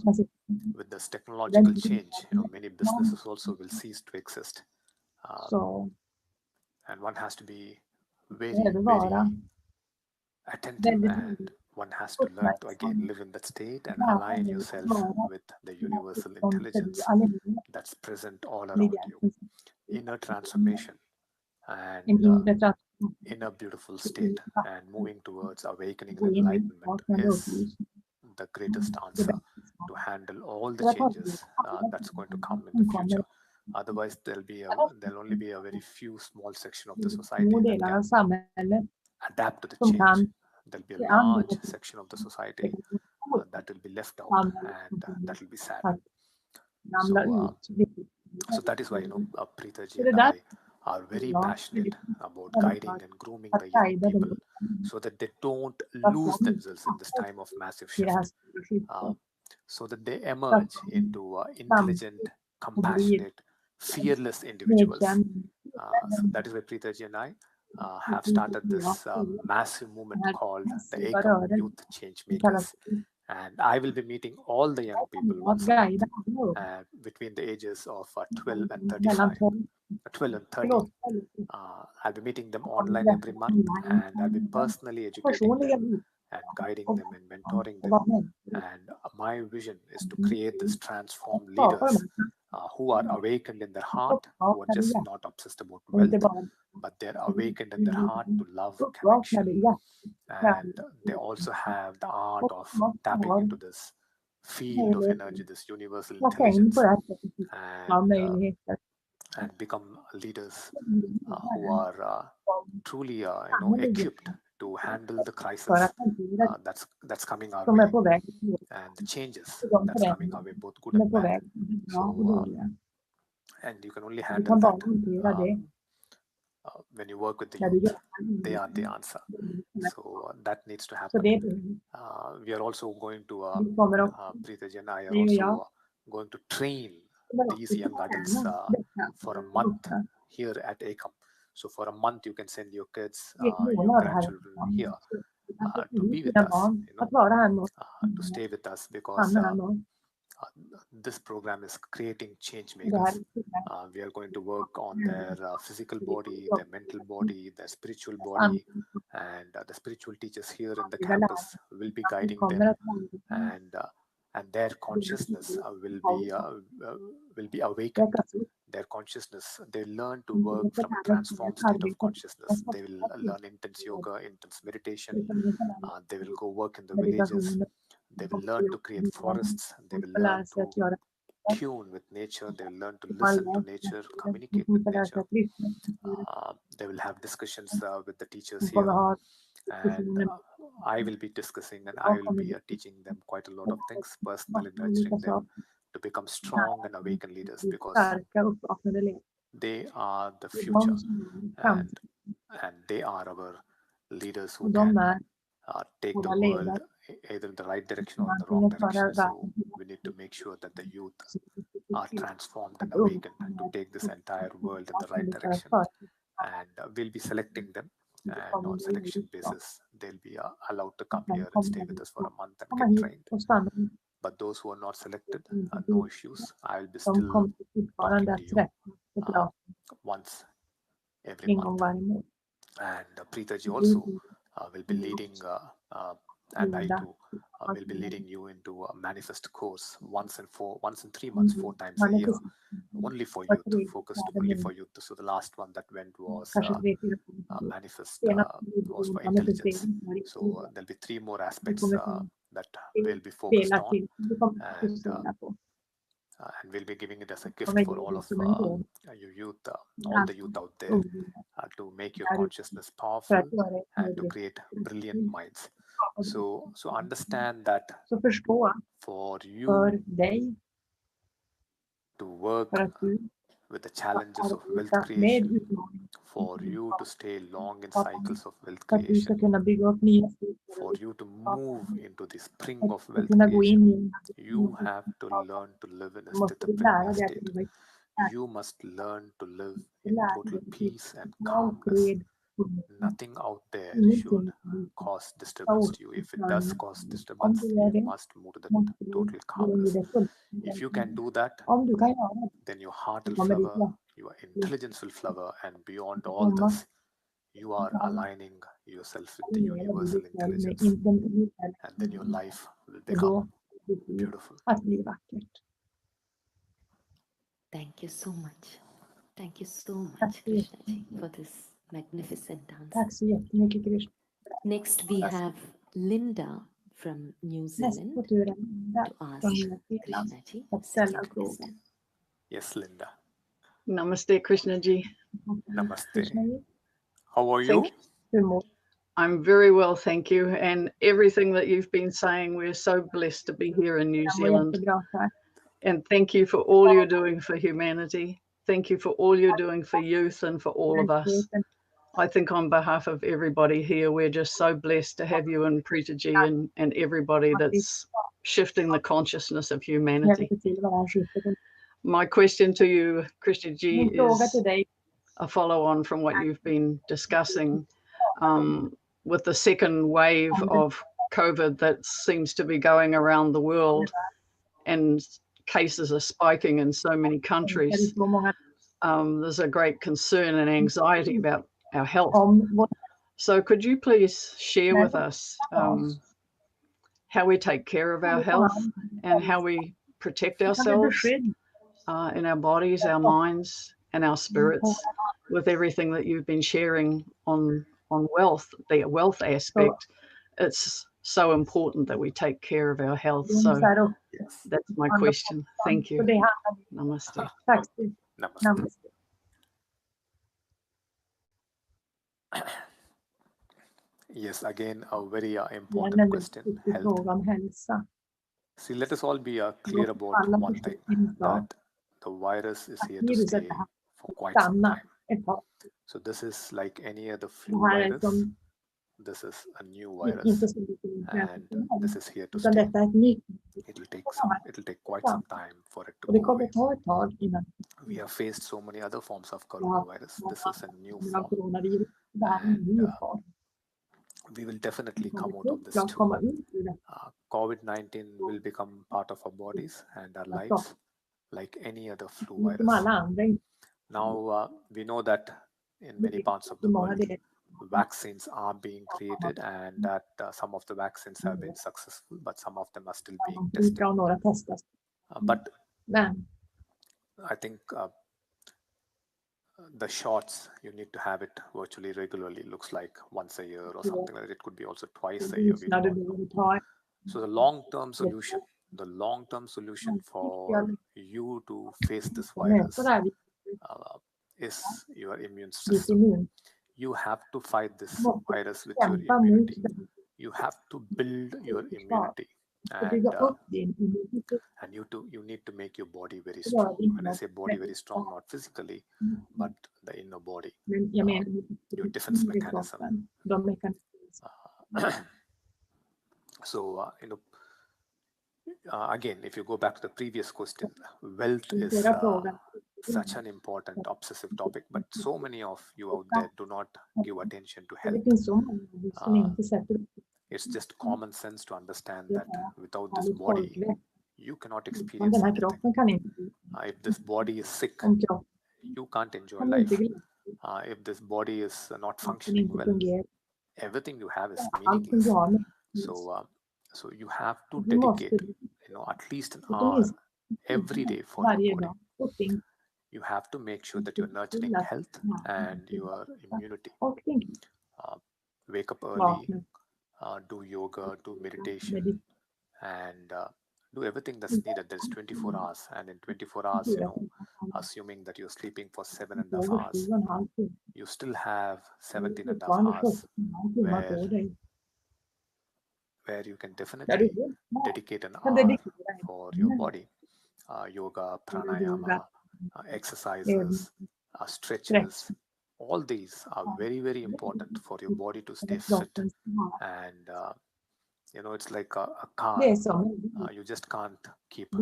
with this technological change, many businesses also will cease to exist. And one has to be very, very attentive, and one has to learn to again live in that state and align yourself with the universal intelligence that's present all around you. Inner transformation and inner beautiful state and moving towards awakening and enlightenment is the greatest answer to handle all the changes that's going to come in the future. Otherwise, there'll only be a very few small section of the society that can adapt to the change. There'll be a large section of the society that will be left out, and that will be sad. So that is why Preethaji and I are very passionate about guiding and grooming the young people so that they don't lose themselves in this time of massive shift, so that they emerge into intelligent, compassionate, fearless individuals. So that is why Preethaji and I have started this massive movement called the Ekam Youth Change Makers. And I will be meeting all the young people once a month, between the ages of 12 and 35. 12 and 30. I'll be meeting them online every month, and I'll be personally educating them and guiding them and mentoring them. And my vision is to create this transformed leaders who are awakened in their heart, who are just not obsessed about wealth, but they're awakened in their heart to love connection. And they also have the art of tapping into this field of energy, this universal intelligence, and become leaders who are truly equipped to handle the crisis that's coming our way, and the changes that's coming our way, both good and bad. So, and you can only handle that when you work with the youth. They are the answer. So that needs to happen. We are also going to, Preethaji and I are also going to train these young adults for a month here at ACOM. So for a month, you can send your kids, your grandchildren here to be with us, to stay with us, because this program is creating change makers. We are going to work on their physical body, their mental body, their spiritual body, and the spiritual teachers here in the campus will be guiding them, and their consciousness will be awakened. Their consciousness, they learn to work from a transformed state of consciousness. They will learn intense yoga, intense meditation. They will go work in the villages. They will learn to create forests. They will learn to tune with nature. They will learn to listen to nature, communicate with nature. They will have discussions with the teachers here. And I will be discussing, and I will be teaching them quite a lot of things, personally nurturing them to become strong and awakened leaders, because they are the future, and they are our leaders who can take the world either in the right direction or in the wrong direction. So we need to make sure that the youth are transformed and awakened to take this entire world in the right direction. And we'll be selecting them, and on selection basis, they'll be allowed to come here and stay with us for a month and get trained. But those who are not selected, no issues. I will be still talking to you once every month. And Preethaji also will be leading, and I too will be leading you into a manifest course once in 3 months, 4 times a year, only for youth, focused only for youth. So the last one that went was manifest, was for intelligence. So there'll be 3 more aspects that will be focused on, and we'll be giving it as a gift for all of your youth, all the youth out there, to make your consciousness powerful and to create brilliant minds. So understand that for you to work with the challenges of wealth creation, for you to stay long in cycles of wealth creation, for you to move into the spring of wealth creation, you have to learn to live in a sthita state. You must learn to live in total peace and calmness. Nothing out there should cause disturbance to you. If it does cause disturbance, you must move to the total calmness. If you can do that, then your heart will flower, your intelligence will flower, and beyond all this, you are aligning yourself with the universal intelligence, and then your life will become beautiful. Thank you so much. Thank you so much, Krishnaji, for this magnificent answer. Next, we have Linda from New Zealand to ask Krishnaji a second question. Yes, Linda. Namaste, Krishnaji. Namaste. How are you? I'm very well, thank you. And everything that you've been saying, we're so blessed to be here in New Zealand. And thank you for all you're doing for humanity. Thank you for all you're doing for youth and for all of us. I think on behalf of everybody here, we're just so blessed to have you and Preethaji and everybody that's shifting the consciousness of humanity. My question to you, Krishnaji, is a follow-on from what you've been discussing with the second wave of COVID that seems to be going around the world, and cases are spiking in so many countries. There's a great concern and anxiety about our health. So could you please share with us how we take care of our health and how we protect ourselves in our bodies, our minds, and our spirits with everything that you've been sharing on wealth, the wealth aspect? It's so important that we take care of our health. So that's my question. Thank you. Namaste. Namaste. Yes, again, a very important question. Health. See, let us all be clear about one thing, that the virus is here to stay for quite some time. So this is like any other flu virus. This is a new virus, and this is here to stay. It'll take quite some time for it to go away. We have faced so many other forms of coronavirus. This is a new form, and we will definitely come out of this too. COVID-19 will become part of our bodies and our lives like any other flu virus. Now, we know that in many parts of the world, vaccines are being created, and that some of the vaccines have been successful, but some of them are still being tested. But I think the shots, you need to have it virtually regularly. Looks like once a year or something like that. It could be also twice a year. We don't know. So the long-term solution for you to face this virus is your immune system. You have to fight this virus with your immunity. You have to build your immunity, and you need to make your body very strong. When I say body very strong, not physically, but the inner body, your defense mechanism. So again, if you go back to the previous question, wealth is such an important obsessive topic, but so many of you out there do not give attention to health. It's just common sense to understand that without this body, you cannot experience anything. If this body is sick, you can't enjoy life. If this body is not functioning well, everything you have is meaningless. So you have to dedicate, at least an hour every day for your body. You have to make sure that you're nurturing health and your immunity. Wake up early, do yoga, do meditation, and do everything that's needed. There's 24 hours, and in 24 hours, assuming that you're sleeping for 7.5 hours, you still have 17.5 hours where you can definitely dedicate an hour for your body. Yoga, pranayama, exercises, stretches, all these are very, very important for your body to stay fit. And it's like a car. You just can't keep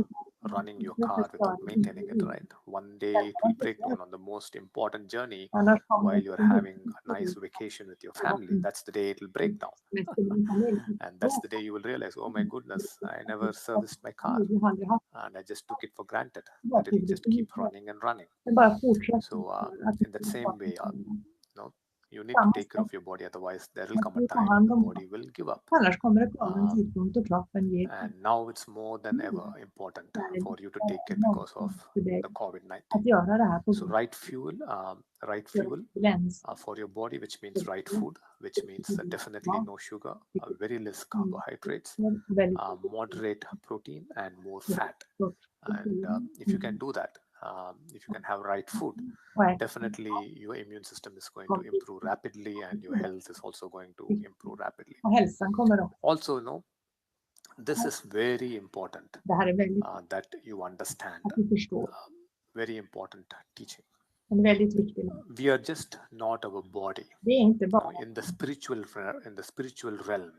running your car without maintaining it, right? One day it will break down on the most important journey while you're having a nice vacation with your family. That's the day it will break down. And that's the day you will realize, oh my goodness, I never serviced my car. And I just took it for granted that it will just keep running and running. So in that same way, you need to take care of your body, otherwise there will come a time the body will give up. And now it's more than ever important for you to take it because of the COVID-19. So right fuel for your body, which means right food, which means definitely no sugar, very less carbohydrates, moderate protein, and more fat. And if you can do that, if you can have right food, definitely your immune system is going to improve rapidly, and your health is also going to improve rapidly. Also, this is very important that you understand. Very important teaching. We are just not our body. In the spiritual realm,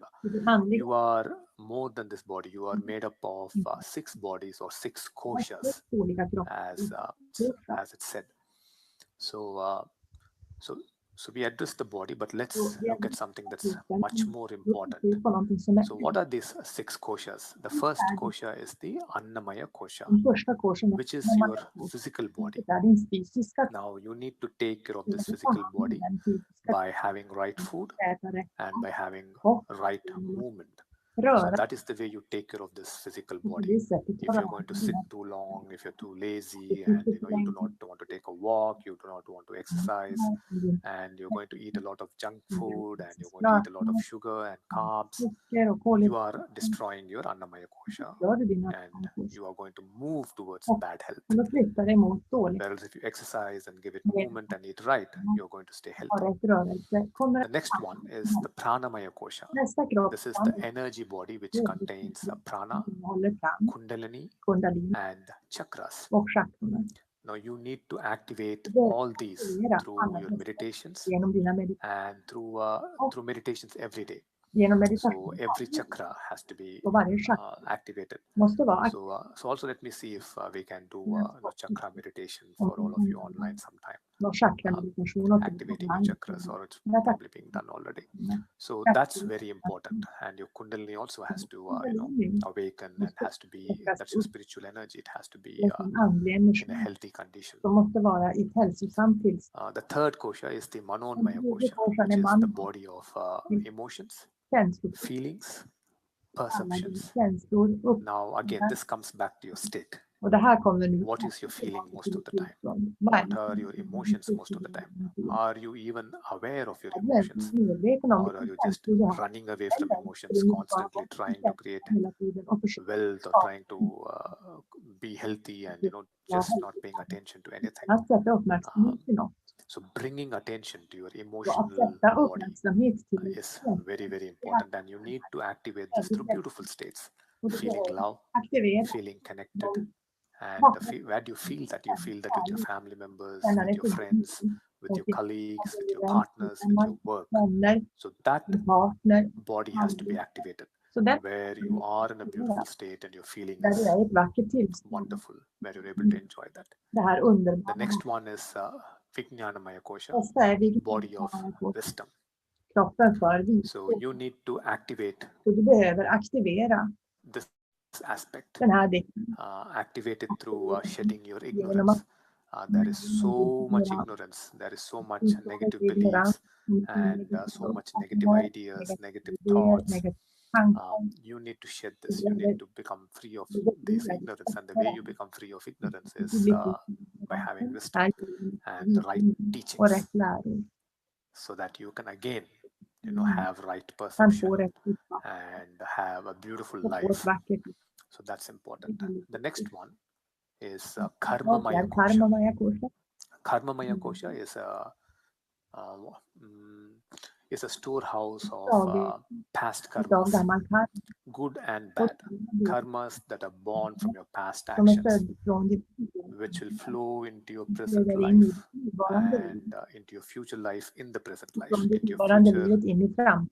you are more than this body. You are made up of 6 bodies or 6 koshas, as it said. So So we address the body, but let's look at something that's much more important. So what are these 6 koshas? The first kosha is the Annamaya kosha, which is your physical body. Now you need to take care of this physical body by having right food and by having right movement. So that is the way you take care of this physical body. If you're going to sit too long, if you're too lazy, and you do not want to take a walk, you do not want to exercise, and you're going to eat a lot of junk food, and you're going to eat a lot of sugar and carbs, you are destroying your Annamaya kosha, and you are going to move towards bad health. Whereas if you exercise and give it movement and eat right, you're going to stay healthy. The next one is the Pranamaya kosha. This is the energy body which contains prana, kundalini, and chakras. Now you need to activate all these through your meditations and through meditations every day. So every chakra has to be activated. So also let me see if we can do chakra meditation for all of you online sometime. Activating your chakras, or it's probably being done already. So that's very important. And your kundalini also has to awaken, and has to be, that's your spiritual energy. It has to be in a healthy condition. The third kosha is the Manonmaya kosha, which is the body of emotions, feelings, perceptions. Now again, this comes back to your state. What is your feeling most of the time? What are your emotions most of the time? Are you even aware of your emotions? Or are you just running away from emotions, constantly trying to create wealth, or trying to be healthy, and just not paying attention to anything? So bringing attention to your emotional body is very, very important, and you need to activate this through beautiful states. Feeling love, feeling connected, and where do you feel that? You feel that with your family members, with your friends, with your colleagues, with your partners, with your work. So that body has to be activated, where you are in a beautiful state and your feeling is wonderful, where you're able to enjoy that. The next one is Vijnanamaya kosha, body of wisdom. So you need to activate this aspect, activate it through shedding your ignorance. There is so much ignorance, there is so much negative beliefs, and so much negative ideas, negative thoughts. You need to shed this. You need to become free of this ignorance, and the way you become free of ignorance is by having wisdom and the right teachings, so that you can again have right perception and have a beautiful life. So that's important. The next one is Karmamaya kosha. Karmamaya kosha is a storehouse of past karmas, good and bad karmas that are born from your past actions, which will flow into your present life and into your future life, in the present life, into your future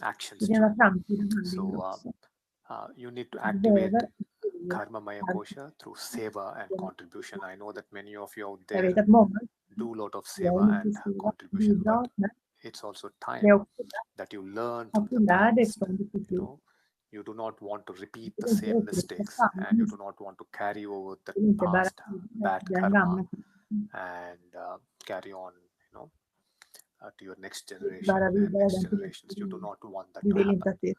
actions too. So you need to activate Karmamaya kosha through seva and contribution. I know that many of you out there do a lot of seva and contribution, but it's also time that you learn from the past. You do not want to repeat the same mistakes, and you do not want to carry over the past bad karma and carry on, to your next generation and next generations. You do not want that to happen.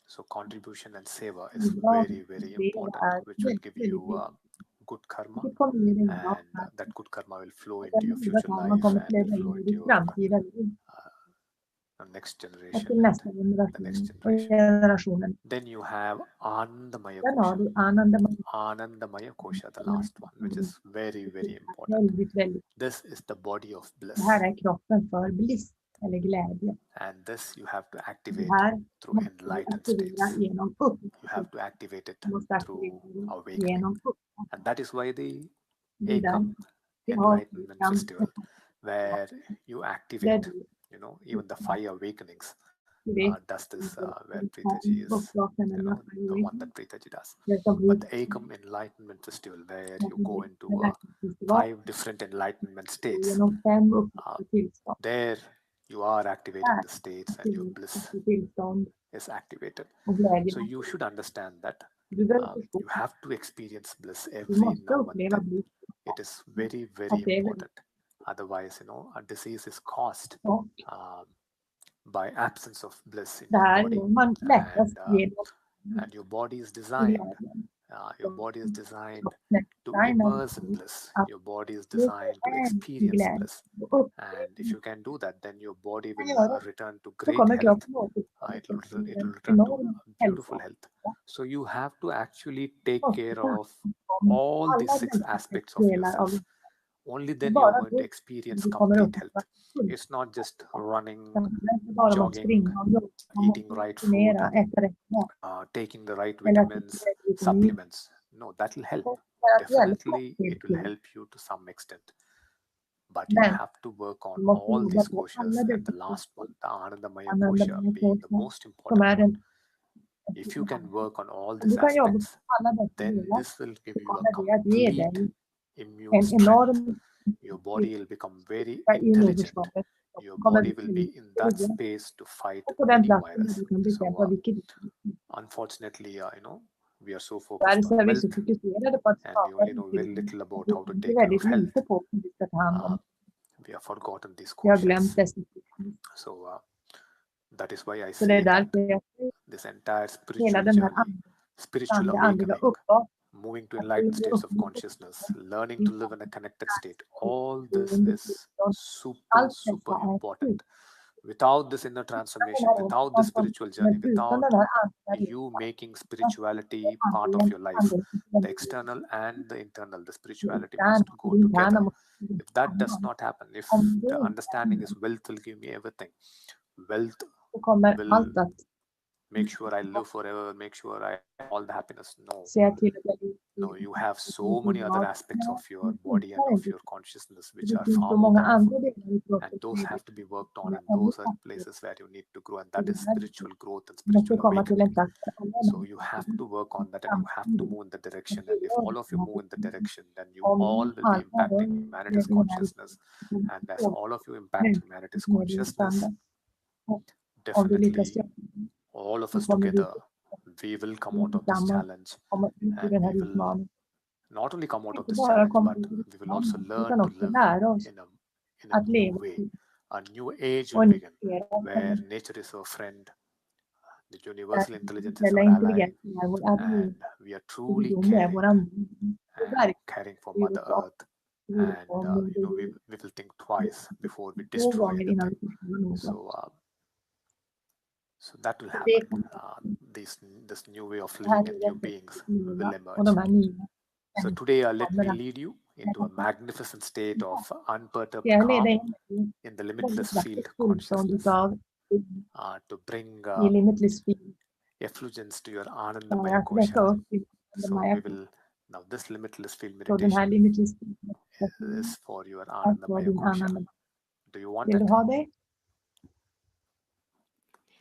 So contribution and seva is very, very important, which will give you good karma, and that good karma will flow into your future life and will flow into your next generation and the next generation. Then you have Anandamaya kosha. Anandamaya kosha, the last one, which is very, very important. This is the body of bliss. And this you have to activate through enlightened states. You have to activate it through awakening. And that is why the Ekam Enlightenment Festival, where you activate, even the 5 awakenings, does this where Preethaji is the one that Preethaji does. But the Ekam Enlightenment Festival, where you go into 5 different enlightenment states, there you are activating the states and your bliss is activated. So you should understand that you have to experience bliss every now and then. It is very, very important. Otherwise, a disease is caused by absence of bliss in your body, and your body is designed. Your body is designed to immerse in bliss. Your body is designed to experience bliss. And if you can do that, then your body will return to great health. It will return to beautiful health. So you have to actually take care of all these 6 aspects of yourself. Only then you're going to experience complete health. It's not just running, jogging, eating right food, taking the right vitamins, supplements. No, that will help. Definitely, it will help you to some extent. But you have to work on all these koshas, and the last one, the Anandamaya kosha, being the most important one. If you can work on all these aspects, then this will give you a complete immune strength. Your body will become very intelligent. Your body will be in that space to fight any virus. So, unfortunately, we are so focused on wealth, and we only know very little about how to take care of health. We have forgotten these questions. So that is why I say that this entire spiritual journey, spiritual awakening, moving to enlightened states of consciousness, learning to live in a connected state, all this is super, super important. Without this inner transformation, without this spiritual journey, without you making spirituality part of your life, the external and the internal, the spirituality must go together. If that does not happen, if the understanding is wealth will give me everything, wealth will make sure I live forever, make sure I have all the happiness. No, you have so many other aspects of your body and of your consciousness which are far more powerful, and those have to be worked on, and those are places where you need to grow, and that is spiritual growth and spiritual awakening. So you have to work on that, and you have to move in the direction, and if all of you move in the direction, then you all will be impacting humanity's consciousness, and as all of you impact humanity's consciousness, definitely all of us together, we will come out of this challenge, and we will not only come out of this challenge, but we will also learn to live in a new way. A new age will begin, where nature is our friend, the universal intelligence is our ally, and we are truly caring for Mother Earth, and we will think twice before we destroy anything. So that will happen. This new way of living and new beings will emerge. So today, let me lead you into a magnificent state of unperturbed calm in the limitless field consciousness to bring effulgence to your Anandamaya kosha. So we will now, this limitless field meditation is for your Anandamaya kosha. Do you want it?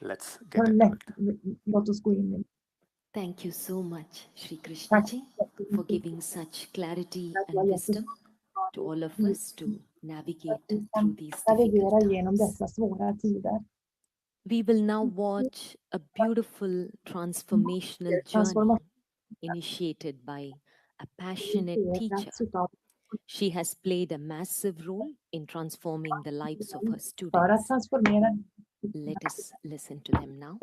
Let's get into it. Thank you so much, Sri Krishnaji, for giving such clarity and wisdom to all of us to navigate through these difficult times. We will now watch a beautiful transformational journey initiated by a passionate teacher. She has played a massive role in transforming the lives of her students. Let us listen to them now.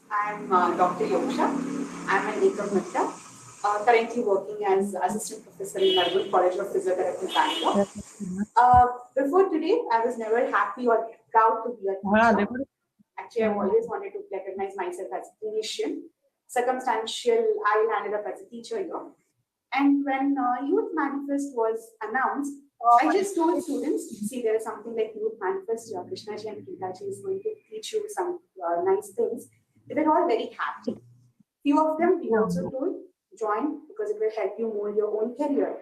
I'm Dr. Yoksha. I'm an Ekam Mitra, currently working as assistant professor in Nederlands College of Physiotherapy, Kannada. Before today, I was never happy or proud to be a teacher. Actually, I've always wanted to recognize myself as a clinician. Circumstantial, I landed up as a teacher here. And when Youth Manifest was announced, I just told students, see, there is something like Youth Manifest, Krishnaji and Preethaji is going to teach you some nice things. They were all very happy. Few of them we also told, join because it will help you mold your own career.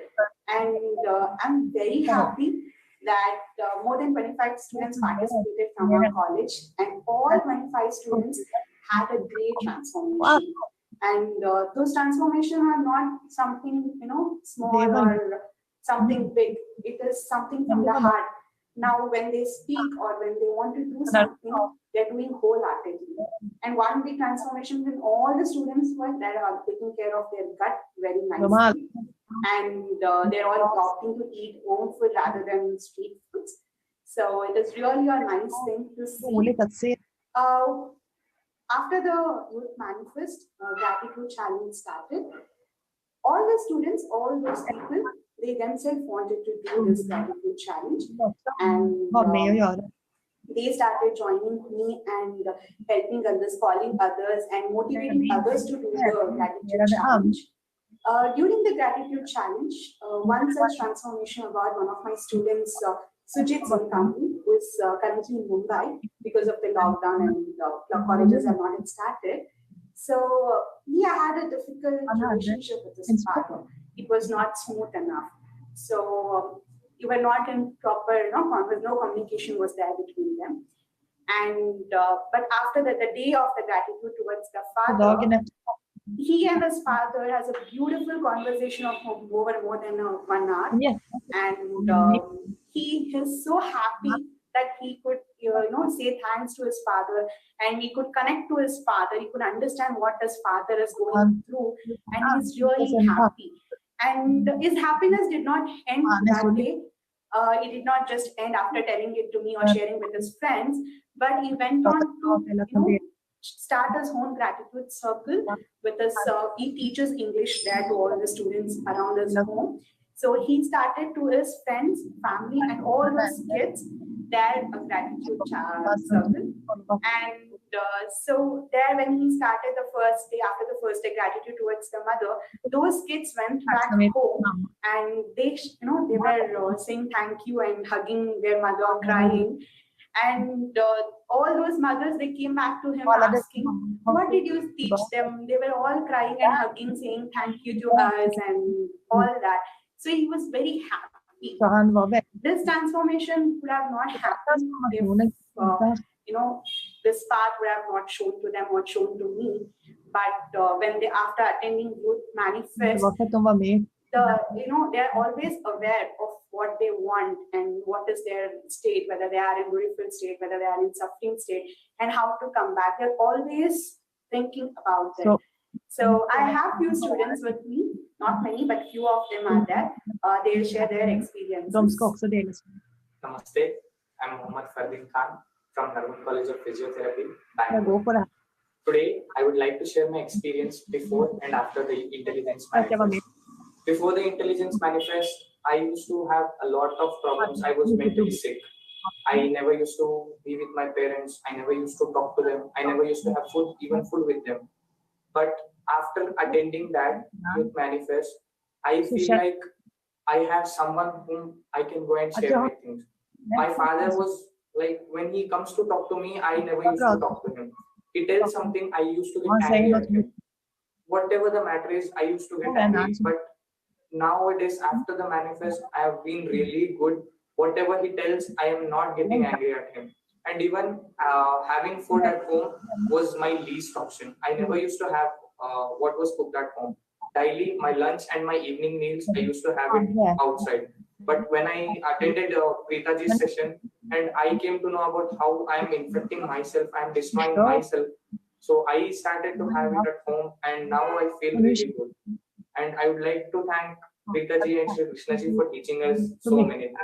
And I'm very happy that more than 25 students participated from our college, and all 25 students had a great transformation. And those transformations are not something, small or something big. It is something from the heart. Now, when they speak or when they want to do something, they're doing wholeheartedly. And one big transformation when all the students were that are taking care of their gut very nicely. And they're all opting to eat home food rather than street foods. So it is really a nice thing to see. After the Youth Manifest Gratitude Challenge started, all the students, all those people, they themselves wanted to do this Gratitude Challenge. And they started joining me and helping others, calling others, and motivating others to do the Gratitude Challenge. During the Gratitude Challenge, one such transformation about one of my students, Sujit Zonkami, who is currently in Mumbai because of the lockdown and the colleges have not started. So he had a difficult relationship with his father. It was not smooth enough. So you were not in proper, no communication was there between them. And but after the day of the gratitude towards the father, he and his father has a beautiful conversation of over more than 1 hour. And he is so happy that he could, say thanks to his father, and he could connect to his father. He could understand what his father is going through, and he's really happy. And his happiness did not end that day. It did not just end after telling it to me or sharing with his friends, but he went on to, start his own gratitude circle with his, he teaches English there to all the students around his home. So he started to his friends, family, and all those kids there a gratitude circle. And so there, when he started the first day, after the first day gratitude towards the mother, those kids went back home and they, they were saying thank you and hugging their mother, crying. And all those mothers, they came back to him asking, what did you teach them? They were all crying and hugging, saying thank you to us and all that. So he was very happy. This transformation would have not happened if, this path would have not shown to them or shown to me. But when they, after attending Youth Manifest, they're always aware of what they want and what is their state, whether they are in beautiful state, whether they are in suffering state, and how to come back. They're always thinking about it. So I have few students with me, not many, but few of them are there. They'll share their experiences. Namaste, I'm Mohammad Fardin Khan from Nederlands College of Physiotherapy, Bangalore. Today, I would like to share my experience before and after the Intelligence Manifest. Before the Intelligence Manifest, I used to have a lot of problems. I was mentally sick. I never used to be with my parents. I never used to talk to them. I never used to have food, even food with them. But after attending that Youth Manifest, I feel like I have someone whom I can go and share my things. My father was like, when he comes to talk to me, I never used to talk to him. He tells something, I used to get angry at him. Whatever the matter is, I used to get angry. But nowadays, after the manifest, I have been really good. Whatever he tells, I am not getting angry at him. And even having food at home was my least option. I never used to have what was cooked at home. Daily, my lunch and my evening meals, I used to have it outside. But when I attended Preethaji's session and I came to know about how I am infecting myself, I am destroying myself. So I started to have it at home, and now I feel really good. And I would like to thank Preethaji and Sri Krishnaji for teaching us so many things.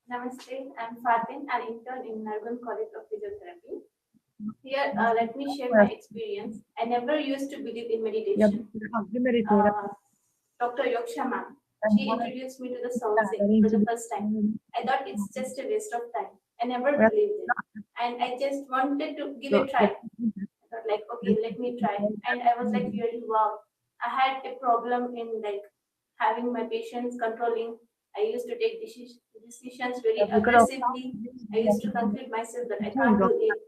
Namaste, I'm Fatin, an intern in Nederlands College of Physiotherapy. Here, let me share my experience. I never used to believe in meditation. Dr. Yoksha ma'am, she introduced me to the sound for the first time. I thought it's just a waste of time. I never believed it. And I just wanted to give it a try. I thought like, okay, let me try. And I was like, really, wow. I had a problem in like having my patients controlling. I used to take decisions very aggressively. I used to conclude myself that I can't do it.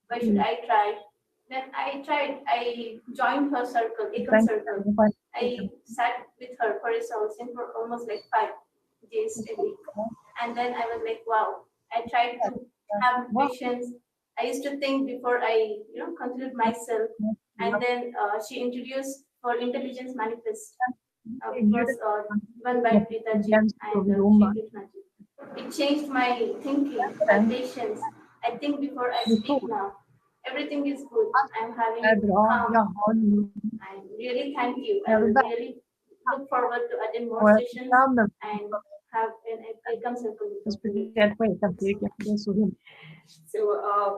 Why should I try? Then I tried, I joined her circle, Ekam circle. I sat with her for a session for almost like 5 days a week. And then I was like, wow, I tried to have patience. I used to think before I, conclude myself. And then she introduced for intelligence manifest. It was one by Preethaji and Sri Krishnaji. It changed my thinking, my patience. I think before I speak now. Everything is good. I'm having calm. I really thank you. I will really look forward to attend more sessions and have an Ekam circle. So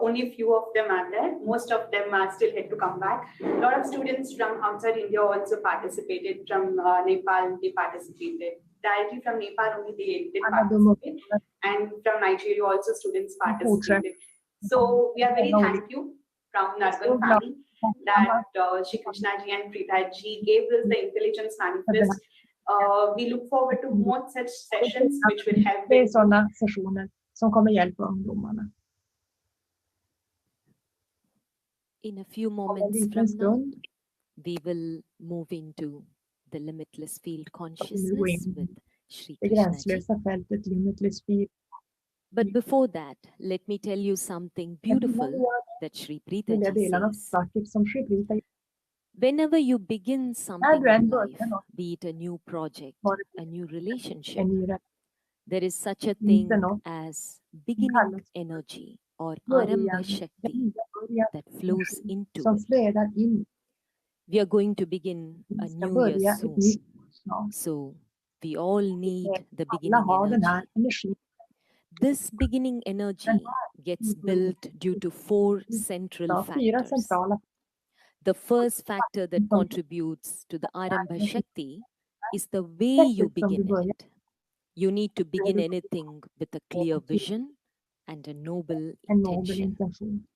only few of them are there. Most of them are still yet to come back. A lot of students from outside India also participated. From Nepal, they participated. Directly from Nepal only they did participate. And from Nigeria also students participated. So we are very thankful from Nederlands family that Sri Krishnaji and Preethaji gave us the intelligence manifest. We look forward to more such sessions which will help. Det är sådana sessioner som kommer hjälpa ungdomarna. In a few moments from now, we will move into the limitless field consciousness with Sri Krishnaji. Limitless field. But before that, let me tell you something beautiful that Sri Preethaji says. Whenever you begin something in life, be it a new project, a new relationship, there is such a thing as beginning energy or Arambha Shakti that flows into it. We are going to begin a new year soon. So we all need the beginning energy. This beginning energy gets built due to 4 central factors. The first factor that contributes to the Arambha Shakti is the way you begin it. You need to begin anything with a clear vision and a noble intention.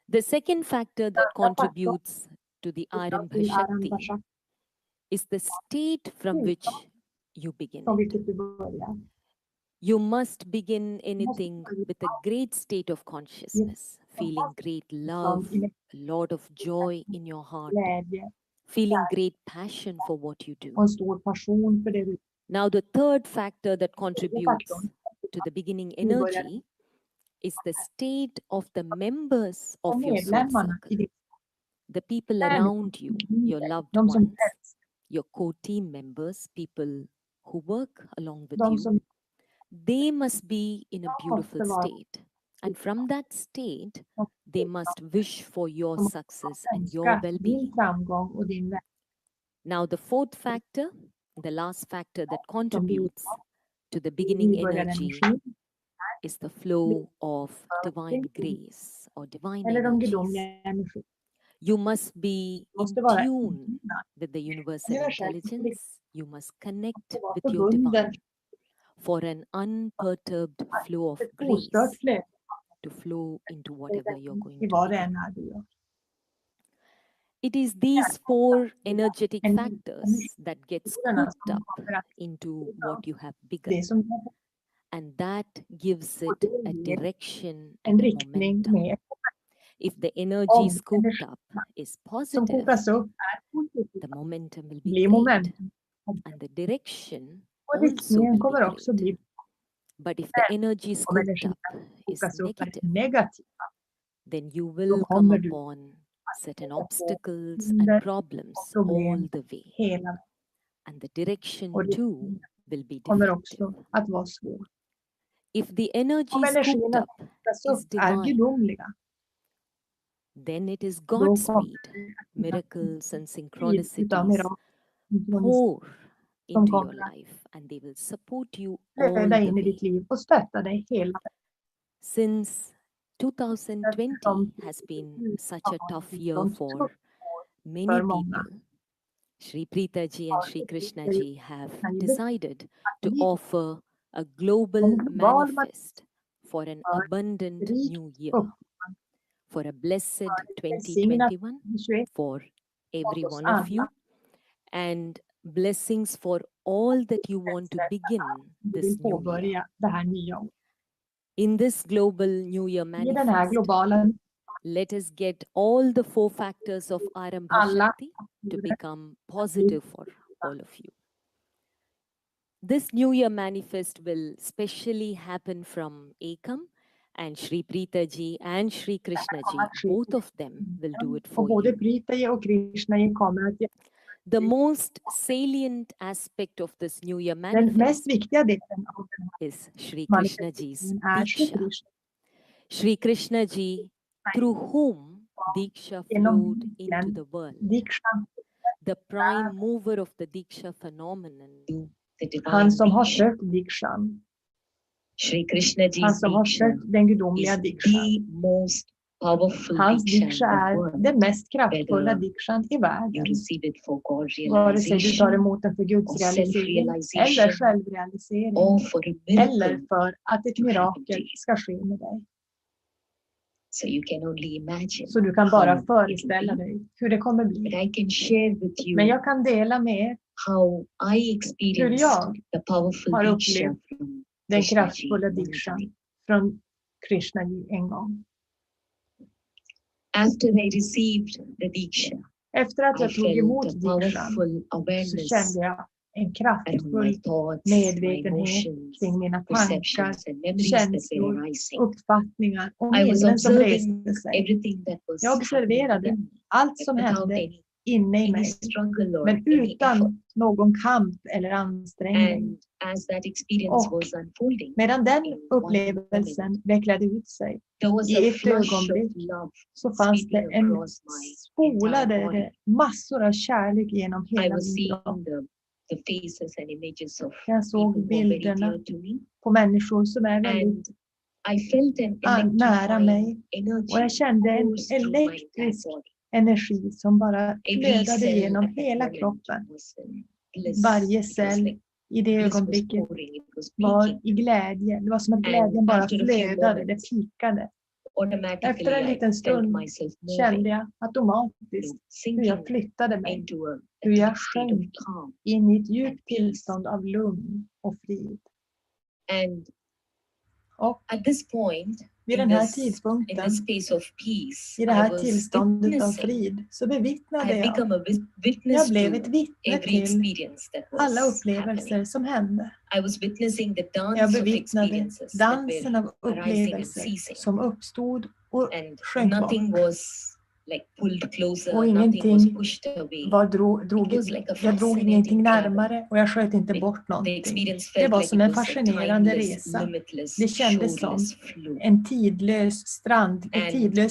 The second factor that contributes to the Arambha Shakti is the state from which you begin it. You must begin anything with a great state of consciousness, feeling great love, a lot of joy in your heart, feeling great passion for what you do. Now, the third factor that contributes to the beginning energy is the state of the members of your soul circle, the people around you, your loved ones, your core team members, people who work along with you. They must be in a beautiful state. And from that state, they must wish for your success and your well-being. Now, the fourth factor, the last factor that contributes to the beginning energy is the flow of divine grace or divine energies. You must be in tune with the universal intelligence. You must connect with your divine for an unperturbed flow of grace to flow into whatever you're going to do. It is these 4 energetic factors that get scooped up into what you have begun. And that gives it a direction and a momentum. If the energy scooped up is positive, the momentum will be great. And the direction also will be great. But if the energy scooped up is negative, then you will come upon certain obstacles and problems all the way. And the direction too will be defective. If the energy scooped up is divine, then it is God's speed. Miracles and synchronicities pour into your life and they will support you all the way. Since 2020 has been such a tough year for many people, Sri Preethaji and Sri Krishnaji have decided to offer a global manifest for an abundant new year, for a blessed 2021 for every one of you, and blessings for all that you want to begin this new year. In this global New Year manifest, Let us get all the 4 factors of Arambha Shakti to become positive for all of you. This New Year manifest will specially happen from Ekam and Sri Preethaji and Sri Krishnaji. Both of them will do it for you. The most salient aspect of this New Year manifest is Sri Krishnaji's Diksha. Sri Krishnaji, through whom Diksha flowed into the world. The prime mover of the Diksha phenomenon. Han som har fött Dikshan. Sri Krishnaji's Han som har fött den gudomliga Dikshan. Hans Diksha är den mest kraftfulla Dikshan i världen. Vare sig du tar emot den för Guds realisering eller självrealisering eller för att ett mirakel ska ske med dig. Så du kan bara föreställa dig hur det kommer bli. Men jag kan dela med er hur jag har upplevt den kraftfulla Dikshan från Krishnaji en gång. Efter att jag tog emot Dikshan så kände jag en kraftfull medvetenhet kring mina tankar, känslor, uppfattningar och minnen som reste sig. Jag observerade allt som hände inne i mig, men utan någon kamp eller ansträngning. Och medan den upplevelsen vecklade ut sig, i ett ögonblick så fanns det spolade massor av kärlek genom hela min kropp. Jag såg bilderna på människor som är väldigt nära mig. Och jag kände en elektrisk energi som bara flödade genom hela kroppen. Varje cell i det ögonblicket var i glädje. Det var som att glädjen bara flödade, det pikade. Efter en liten stund kände jag automatiskt hur jag flyttade mig, hur jag sjönk in i ett djupt tillstånd av lugn och frid. Och vid den här tidpunkten, i det här tillståndet av frid, så bevittnade jag blev ett vittne till alla upplevelser som hände. Jag bevittnade dansen av upplevelser som uppstod och sjönk bort. Och ingenting jag drog ingenting närmare och jag sköt inte bort någonting. Det var som en fascinerande resa. Det kändes som ett tidlöst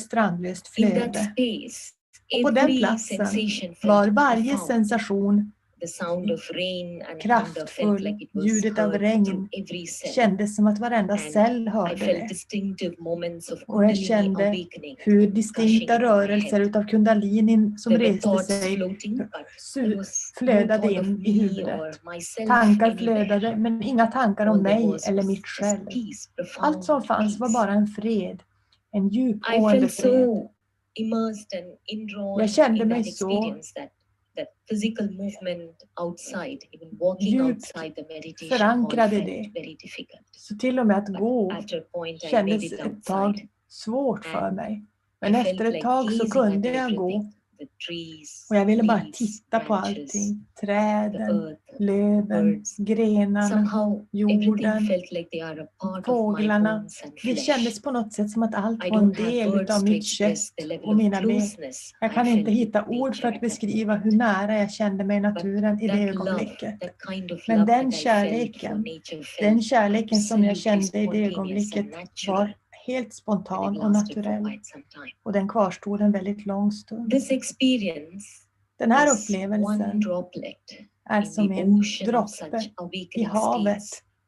strandlöst flöde. Och på den platsen var varje sensation kraftfull. Ljudet av regn kändes som att varenda cell hörde det. Och jag kände hur distinkta rörelser utav kundalinin som reste sig flödade in i huvudet. Tankar flödade, men inga tankar om mig eller mitt själv. Allt som fanns var bara en fred, en djupgående fred. Jag kände mig så djupt förankrade det. Så till och med att gå kändes ett tag svårt för mig. Men efter ett tag så kunde jag gå. Och jag ville bara titta på allting. Träden, löven, grenarna, jorden, fåglarna. Det kändes på något sätt som att allt var en del av mitt kött och mina ben. Jag kan inte hitta ord för att beskriva hur nära jag kände mig i naturen i det ögonblicket. Men den kärleken som jag kände i det ögonblicket var helt spontan och naturell. Och den kvarstod en väldigt lång stund. Den här upplevelsen är som en droppe i havet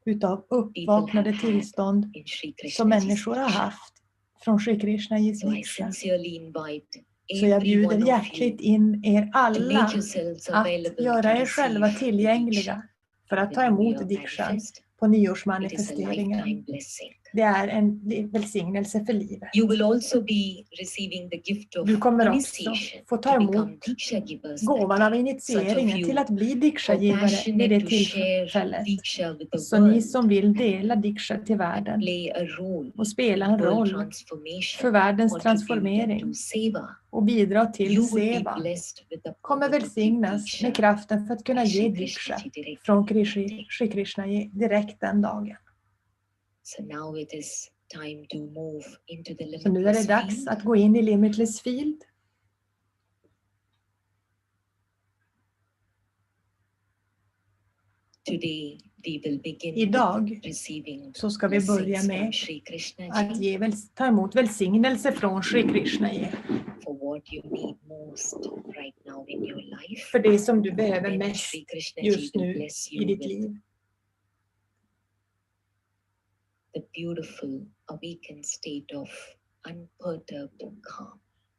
utav uppvaknade tillstånd som människor har haft från Sri Krishnajis Diksha. Så jag bjuder hjärtligt in er alla att göra er själva tillgängliga för att ta emot Dikshan. på nyårsmanifesteringen. Det är en välsignelse för livet. Du kommer också få ta emot gåvan av initieringen till att bli diksha-givare vid det tillfället. Så ni som vill dela diksha till världen och spela en roll för världens transformering och bidra till seva kommer välsignas med kraften för att kunna ge diksha från Sri Krishnaji direkt den dagen. Så nu är det dags att gå in i Limitless Field. Idag så ska vi börja med att ta emot välsignelse från Sri Krishnaji. För det som du behöver mest just nu i ditt liv.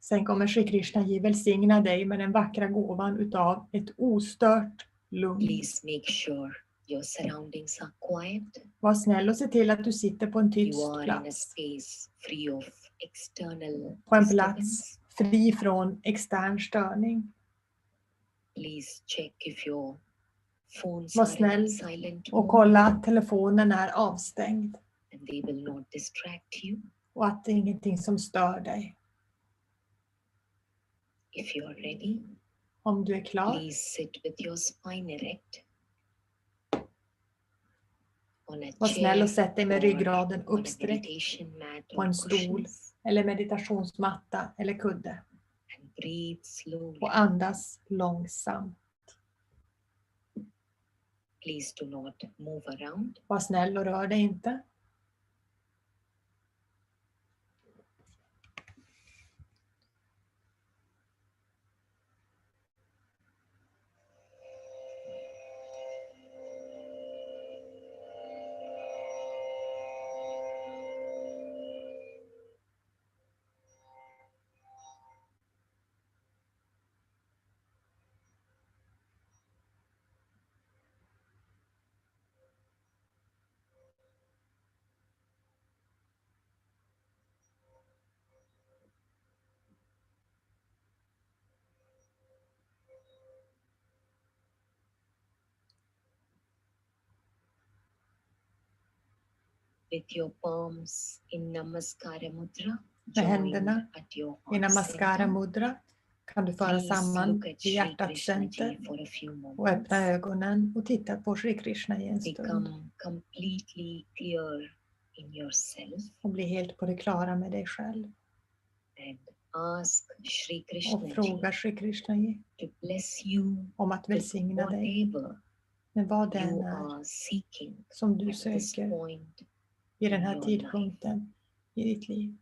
Sen kommer Sri Krishnaji välsigna dig med den vackra gåvan utav ett ostört lugn. Var snäll och se till att du sitter på en tyst plats. På en plats fri från extern störning. Var snäll och kolla att telefonen är avstängd. Och att det är ingenting som stör dig. Om du är klar. Var snäll och sätt dig med ryggraden uppsträckt på en stol eller meditationsmatta eller kudde. Och andas långsamt. Var snäll och rör dig inte. Med händerna i namaskara mudra kan du föra samman vid hjärtats center och öppna ögonen och titta på Sri Krishna i en stund. Och bli helt på det klara med dig själv. Och fråga Sri Krishna om att välsigna dig med vad det än är som du söker i den här tidpunkten i ditt liv.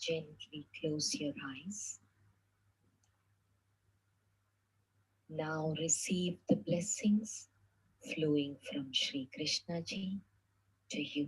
Gently close your eyes. Now receive the blessings flowing from Sri Krishnaji to you.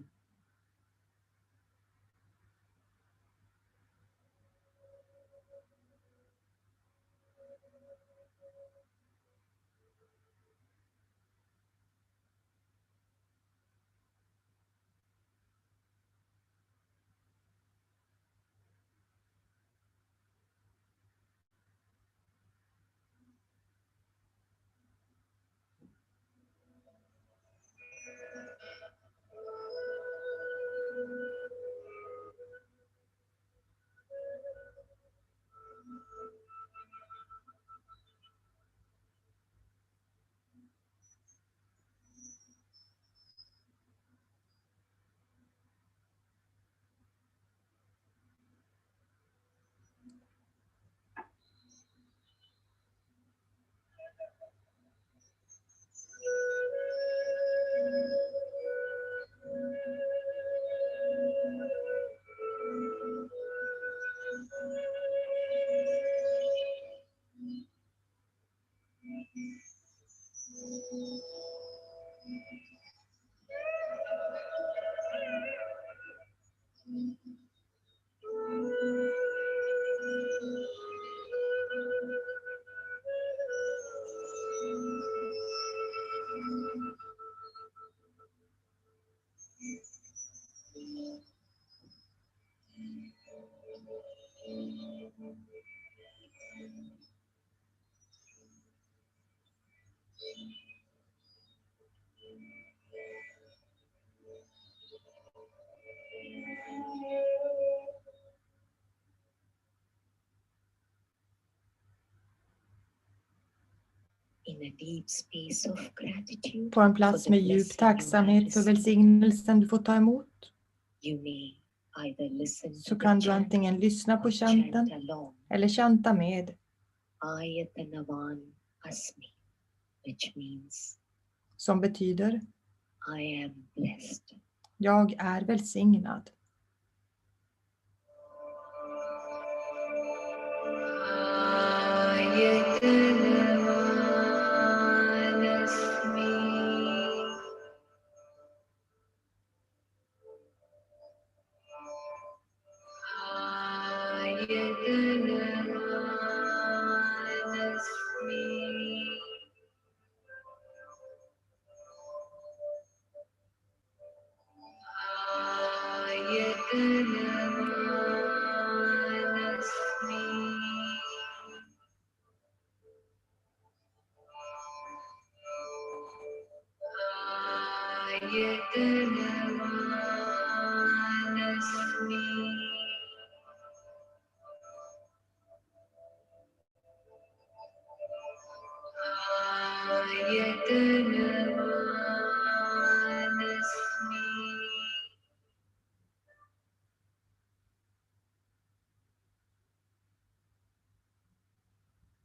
På en plats med djup tacksamhet för välsignelsen du får ta emot. Så kan du antingen lyssna på chanten eller chanta med. Som betyder jag är välsignad.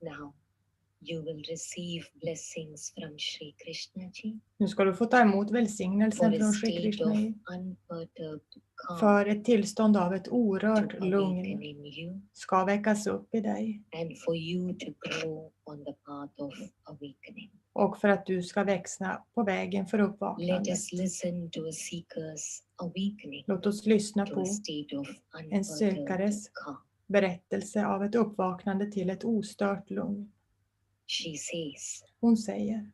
Now you will receive blessings from Sri Krishnaji. Nu ska du få ta emot välsignelsen från Sri Krishnaji. För ett tillstånd av ett orört lugn ska väckas upp i dig. And for you to grow on the path of awakening. Och för att du ska växa på vägen för Let uppvaknandet. us listen to a seeker's awakening. Låt oss lyssna To på a state of en sökares berättelse av ett uppvaknande till ett ostört lugn. She says, Hon säger,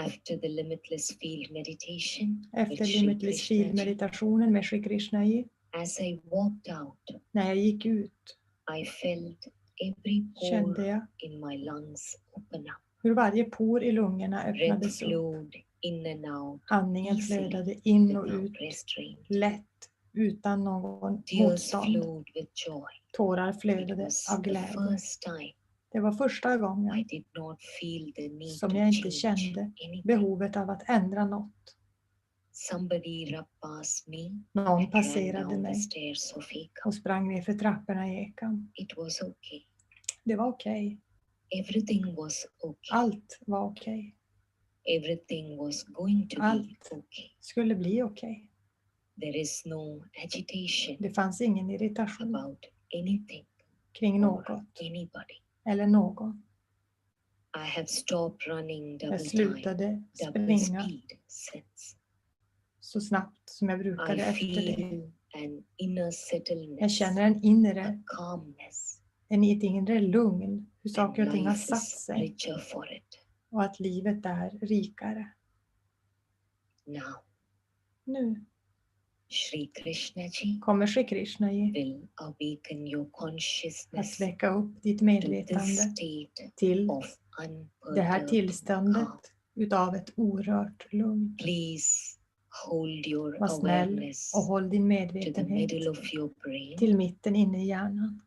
after the limitless field meditation, efter with Sri Limitless Field Krishnaji, meditationen med Sri Krishnaji, as I walked out, när jag gick ut, I felt every pore kände jag in my lungs open up. hur varje por i lungorna Breath öppnades upp. flowed in and out, Andningen easily, flödade in och without ut, restraint. lätt, utan någon Tears motstånd. flowed with joy. Tårar It flödade was av the glädje. first time Det var första I gången did not feel the need som to jag inte change kände anything. behovet av att ändra något. Somebody rapped past me Någon and ran passerade down the mig stairs of Ekam. och sprang ner för trapporna i Ekam. It was okay. Det var okej. Everything was okay. Allt var okej. Everything was going to be Allt okay. skulle bli okej. There is no agitation Det fanns ingen irritation about anything kring or något anybody. eller någon. I have stopped running double Jag time, slutade double springa speed since. så snabbt som jag brukade I efter det. feel an inner Jag settledness, känner en inre, a calmness, ett inre lugn, hur and saker och ting har life satt is sig richer for it. och att livet är rikare. Now, Nu Sri Krishnaji kommer Sri Krishnaji will awaken your att consciousness väcka upp ditt to this medvetande state till of det här unperturbed tillståndet calm. utav ett orört lugn. Please hold your Var snäll awareness och håll din to the medvetenhet middle of your brain. till mitten inne i hjärnan.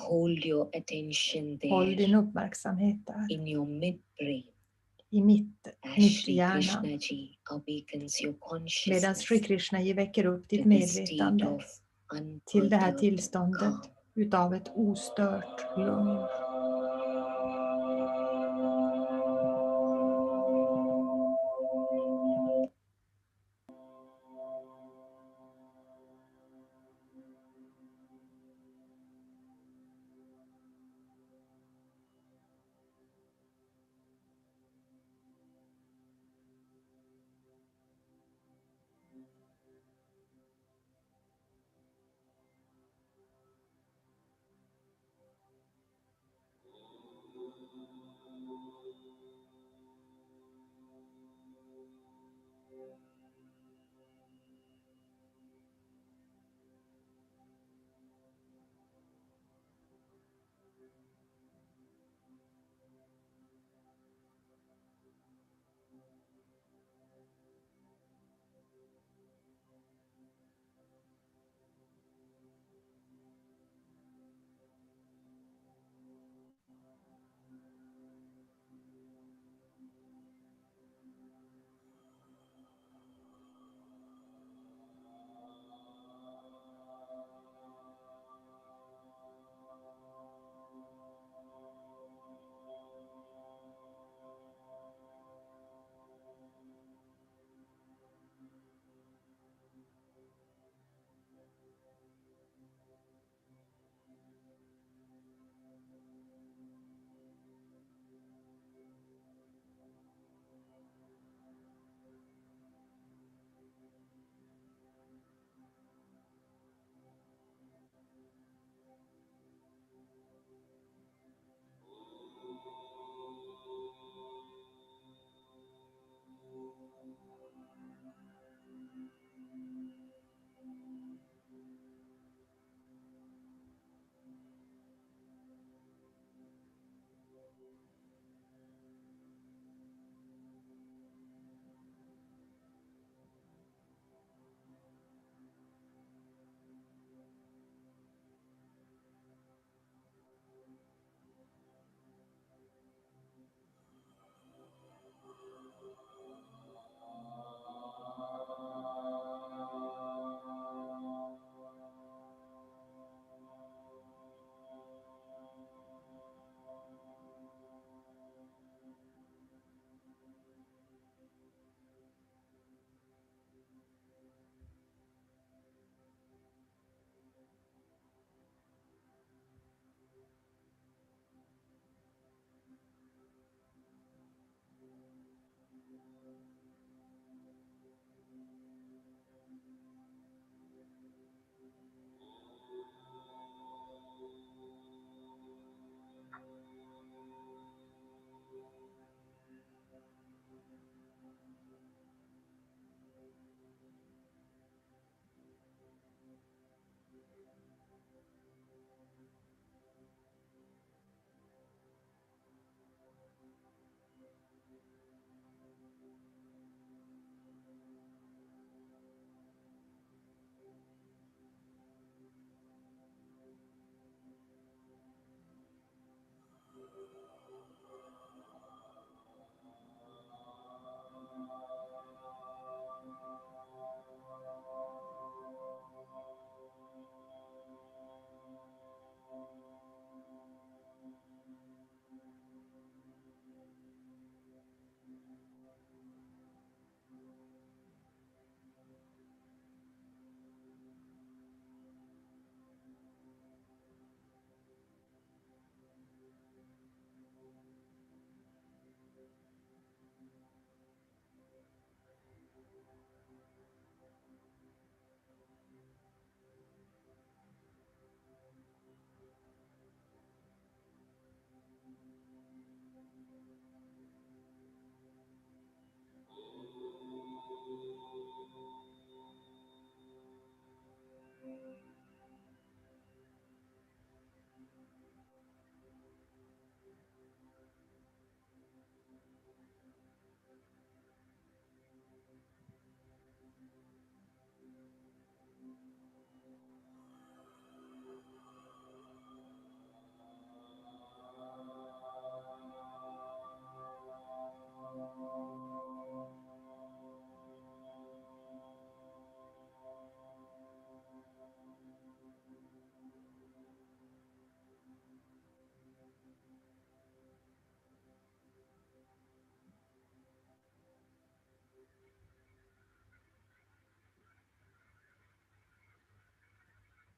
Hold your attention Håll din there uppmärksamhet där in your midbrain i mitt as i Sri hjärnan. Krishnaji awakens your Medan consciousness Sri Krishnaji väcker upp ditt to the state medvetande of till det här unperturbed tillståndet calm. utav ett ostört lugn.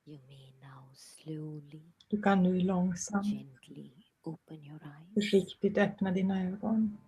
You may now slowly, Du kan nu långsamt, gently open your eyes. försiktigt öppna dina ögon.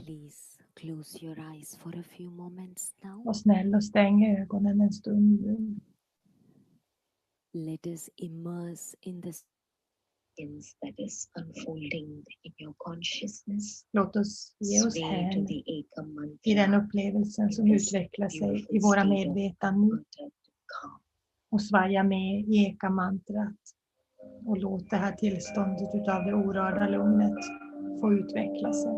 Please close your eyes for a few moments now. Var snäll och stäng ögonen en stund nu. Let us immerse in this that is unfolding in your consciousness. Låt oss ge oss Sway hän to the Ekam mantra. i den upplevelsen som utvecklar sig i våra medvetanden. Och svaja med i Eka-mantrat. Och låt det här tillståndet utav det orörda lugnet få utveckla sig.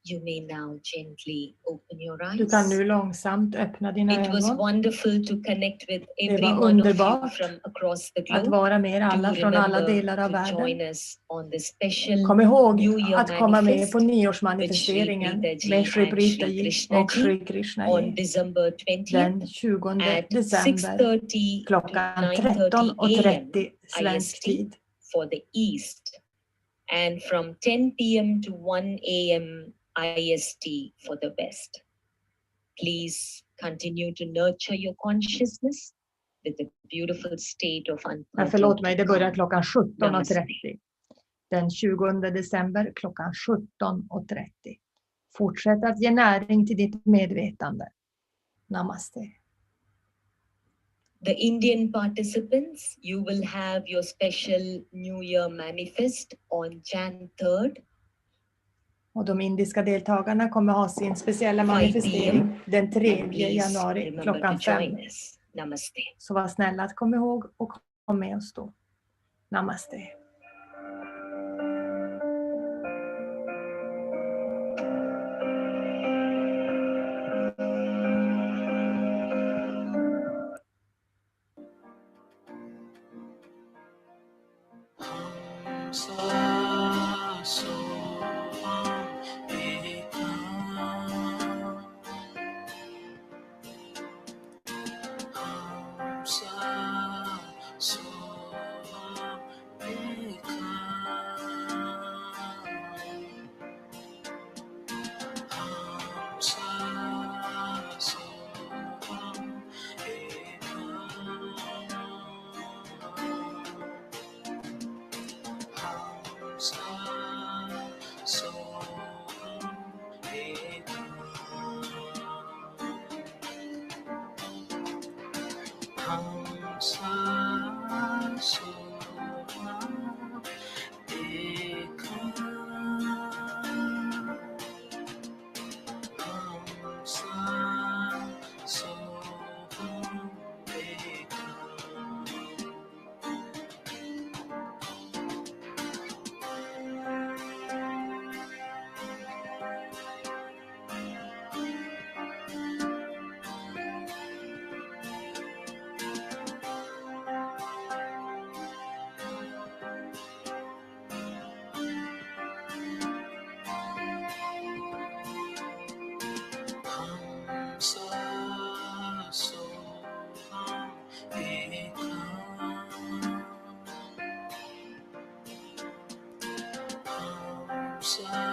You may now gently open your eyes. Du kan nu långsamt öppna dina It was ögon. wonderful to connect with Det every var one of you underbart from across the att globe. vara med er alla Do från alla remember delar av to världen. join us on the special Kom ihåg New Year att komma med manifest på nyårsmanifesteringen med Sri Preethaji och Sri on Krishnaji December 20th den 20 at december 6:30 klockan to 13:30 svensk IST tid. for the East, and from 10 p.m. to 1 a.m. IST for the West. Please continue to nurture your consciousness with a beautiful state of Förlåt mig, det börjar klockan Namaste. 17:30. Den 20 december klockan 17:30. Fortsätt att ge näring till ditt medvetande. Namaste. The Indian participants, you will have your special New Year manifest on Jan 3rd. Och de indiska deltagarna kommer ha sin speciella manifestering den 3 januari klockan 5. Namaste. Så var snälla att komma ihåg och kom med oss då. Namaste. Sa